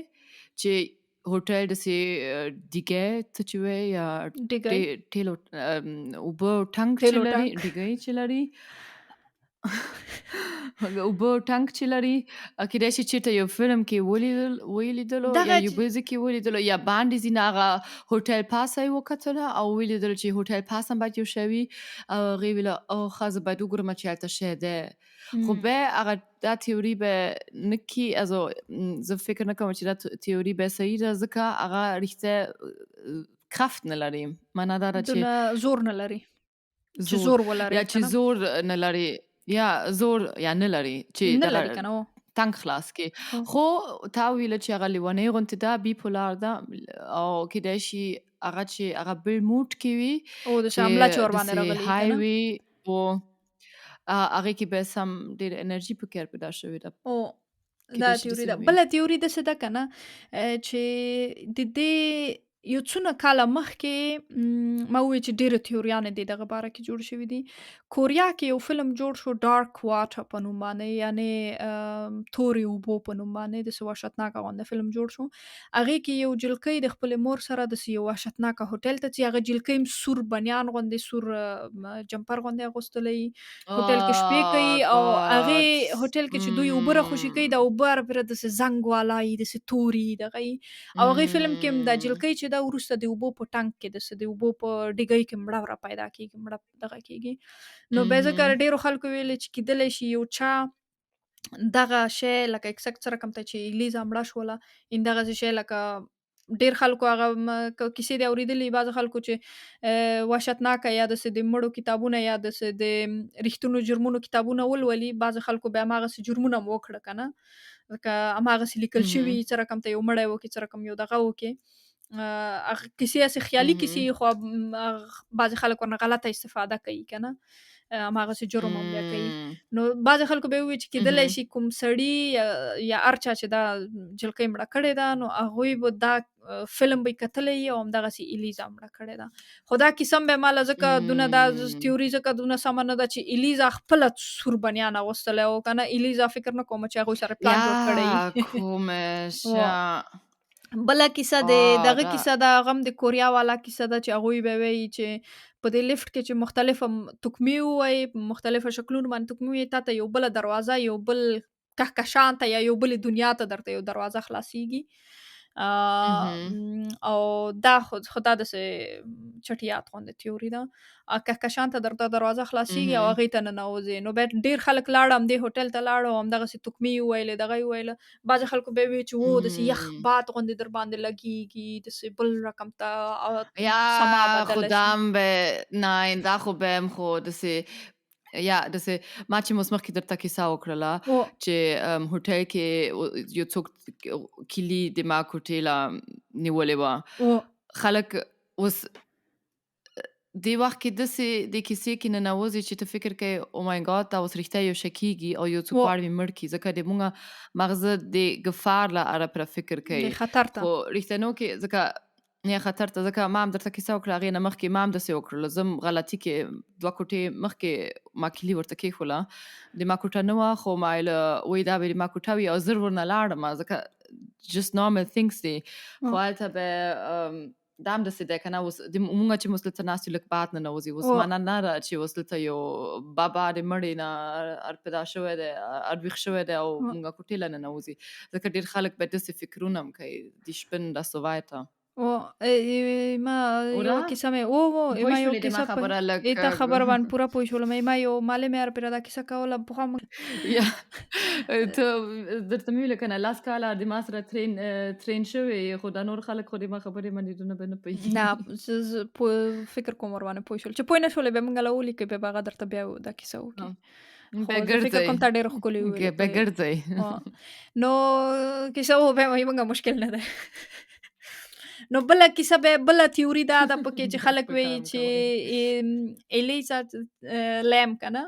چې هوټل داسې دیګی ته چې وایي یا ډیګی ټیلو اوبه ټانک چې تیلو لري ټانک ډیګی چې لري اوبه ټانک چې لري کیدای شي چېرته یو فلم کې ولیدلو یا دغه یو بل ځای کې ولیدلو یا باندې ځینې هغه هوټل پاس یې وکتله او ولیدل چې هوټل پاس هم باید یو شوي او هغې ویله او ښه زه باید وګورم چې هلته شی دی خو بیا هغه دا تیوري به نه کي زه فکر نه کوم چې دا تیوري به صحیح ده ځکه هغه رښتیا kraft نه لري معنا دا ده چې دونه زور نه لري چې زور زور یا ولري چې که نه زور نه لري یا زور یا نه لري چې نه دغه لري که نه ټانک خلاص کړي خو تا ویله چې هغه لیونۍ غوندې ده بیپولار ده او کیدای شي هغه چې هغه بل موډ کې وي او داسې حمله چې چې ورباندې راغلې داسې که های نه وي او هغې کې به سم ډېره انرژي پکې پیدا شوې ده او دا کیدای شي تیوري داسې ده وي بله تیوري داسې ده که نه چې د دې یو څونه کاله مخکې ما وویل چې ډېره تیوریانې د دغه باره کې جوړ شوي دي کوریا کې یو فلم جوړ شو ډارک واټر په نوم باندې یعنې تورې اوبو په نوم باندې داسې وحشتناکه غونډه فلم جوړ شو هغې کې یو جلکۍ د خپلې مور سره داسې یو وحشتناکه هوټل ته ځي هغه جلکۍ هم سور بنیان غوندې سور جمپر غوندې اغوستلی هوټل کې شپې کوي او God هغې هوټل کې چې دوی اوبه راخوشي کوي دا اوبه هرپره داسې زنګ والا وي داسې توري دغه وي او هغې فلم کې هم دا جلکۍ چې ده وروسته د اوبو په ټانک کې داسې د اوبو په ډیګۍ کې مړه را پیدا کېږي مړه دغه کېږي نو بیا ځکه ډېرو خلکو ویلې چې کیدلی شي یو چا دغه شی لکه اکسپټ څه رقم ته چې لیزا مړه شوله همدغسې شی لکه ډېر خلکو هغه کیسې دې اورېدلي بعضو خلکو چې وحشتناکه یا داسې د مړو کتابونه یا داسې د رښتونو جرمونو کتابونه ولولي بعضو خلکو بیا هماغسې جرمونه هم وکړه که نه لکه هماغسې لیکل شوي څه رقم ته یو مړی وکړي څه رقم یو دغه وکړي هغه کیسې هسې خیالي کیسې خو بعضې خلک ورنه غلطه استفاده کوي که نه هماغسې جرم هم بیا کوي نو بعضې خلکو به ووایي چې کیدلی شي کوم سړي یا هر چا چې دا جلکۍ مړه کړې ده نو هغوی به دا فلم به یې کتلی او همدغسې الیزا مړه کړې ده خو دا کیسه هم بیا ماله ځکه دونه دا تیوري ځکه دونه سمه نه ده چې الیزا خپله سور بنیان اغوستلی و که نه الیزا فکر نه کومه چې هغوی سره پلان جوړ کړی komisch ja بله کیسه د دغه کیسه ده هغه هم د کوریا والا کیسه ده چې هغوی به وایي چې په دې لیفټ کې چې مختلفه تکمې ووایي په مختلفه شکلونو باندې تکمې ووایي تا ته یو بله دروازه یو بل کهکشان ته یا یو بلې دنیا ته درته یو دروازه خلاصیږي او دا خو دا داسې چټیات غوندې تیوري ده کهکشان ته درته دروازه خلاصیږي او هغې ته ننوځې نو بیا ډېر خلک لاړه همدې هوټل ته لاړه او همدغسې تکمې یې وویلې دغه یې وویله بعضې خلکو بیا وایي چې و داسې یخ باد غوندې در باندې لګېږي داسې بل رقم ته سما Ja, بدله شي خدام به nein دا خو به هم خو داسې یا داسې ما چې اوس مخکې درته کیسه وکړله چې هوټل کې یو څوک کیلي د ما کوټې له نیولې وه خلک اوس دې وخت کې داسې د کیسې کې ننوځي چې ته فکر کوې او مای ګاډ دا اوس رښتیا یو شی کېږي او یو څوک غواړي مې مړ کړي ځکه د مونږ مغزه د ګفار له اره پره فکر کوي د خطر ته خو رښتینو کې ځکه نه خطر ته ځکه ما هم درته کیسه وکړه هغې نه مخکې ما هم داسې وکړله زه هم غلطي کې 2 کوټې مخکې ما کیلي ورته کېښوله د ما کوټه نه وه خو ما ویله وایي دا به د ما کوټه وي او زر ورنه لاړم ځکه just normal things دي خو هلته به دا همداسې دی که نه اوس د مونږ چې اوس دلته ناست یو لږ باد ننوځي اوس او معنا نه ده چې اوس دلته یو بابا د مړي نه پیدا شوی دی ویښ شوی دی او او مونږ کوټې له ننوځي ځکه ډېر خلک به داسې فکرونه هم کوي Ich bin das so weiter ima oder? kisa پوه ima یو شولې د ما کیسه په خبره لږ ایته خبره باندې پوره پوه شولم ما یو معلم یار پرې دا کیسه کوله پخوا یا ته درته مې ویل که نه لاس کاله د ما سره ترین شوی خو دا نور خلک خو د ما خبرې منېدونه به نه نه پوهېږي زه فکر کوم ور باندې پوه شول چې پوه نه شولې به موږ له ولیکې بیا به هغه درته بیا دا کیسه وکړي به خو زه فکر ګرځئ کوم تا ډېره ښکلې وویلې به په ګرځئ نو کیسه وبه موږ مشکل نه ده نو بله کیسه بله تیوري دا ده پکې چې خلک وایي فکرم کوئ چې الیزا لیم که نه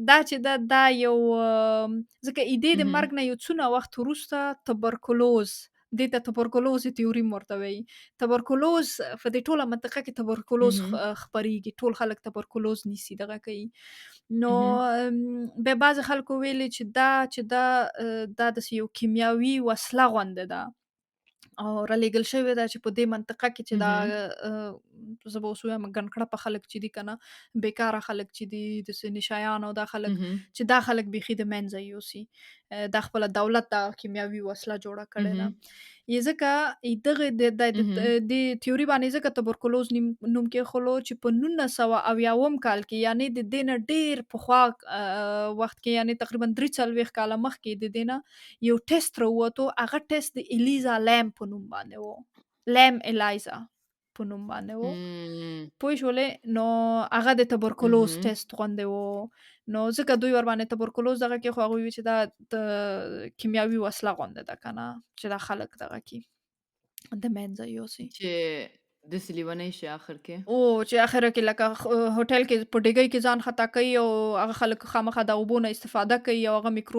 دا چې دا یو ځکه ایدې د مرګ نه یو څونه وخت وروسته تبرکلوز دې ته تبرکلوز تیوري ورته وایي تبرکلوز په دې ټوله منطقه کې تبرکلوز خپریږي ټول خلک تبرکلوز نیسي دغه کوي نو به بعضې خلکو ویلي چې دا داسې یو کیمیاوي وسله غونده ده او رالیږل شوې ده چې په دې منطقه کې چې دا زه به اوس ووایم ګنکړه په خلک چې دي که نه بېکاره خلک چې دي داسې نشایان او دا خلک چې دا خلک بیخي د منځه یوسي دا خپله دولت دا کیمیاوي وسله جوړه کړې ده یې ځکه دغه د تیوري باندې ځکه تبرکلوز نوم کېښولو چې په 1970 کال کې یعنې د دې نه ډېر پخوا وخت کې یعنې تقریبا 43 کاله مخکې د دې نه یو ټیسټ راووتو هغه ټیسټ د الیزا لیم په نوم باندې و لیم الیزا په نوم باندې و پوه شولې نو هغه د تبرکلوز ټیسټ غوندې و نو ځکه دوی ور باندې تبرکلوز دغه کې خو هغوی وي چې دا د کیمیاوي وسله غونده ده که نه چې دا خلک دغه کې د منځه یوسي چې داسې لیونی شي آخر کې چې اخره کې لکه هوټل کې په ډیګۍ کې ځان خطا کوي او هغه خلک خامخا د اوبو نه استفاده کوي او هغه میکروب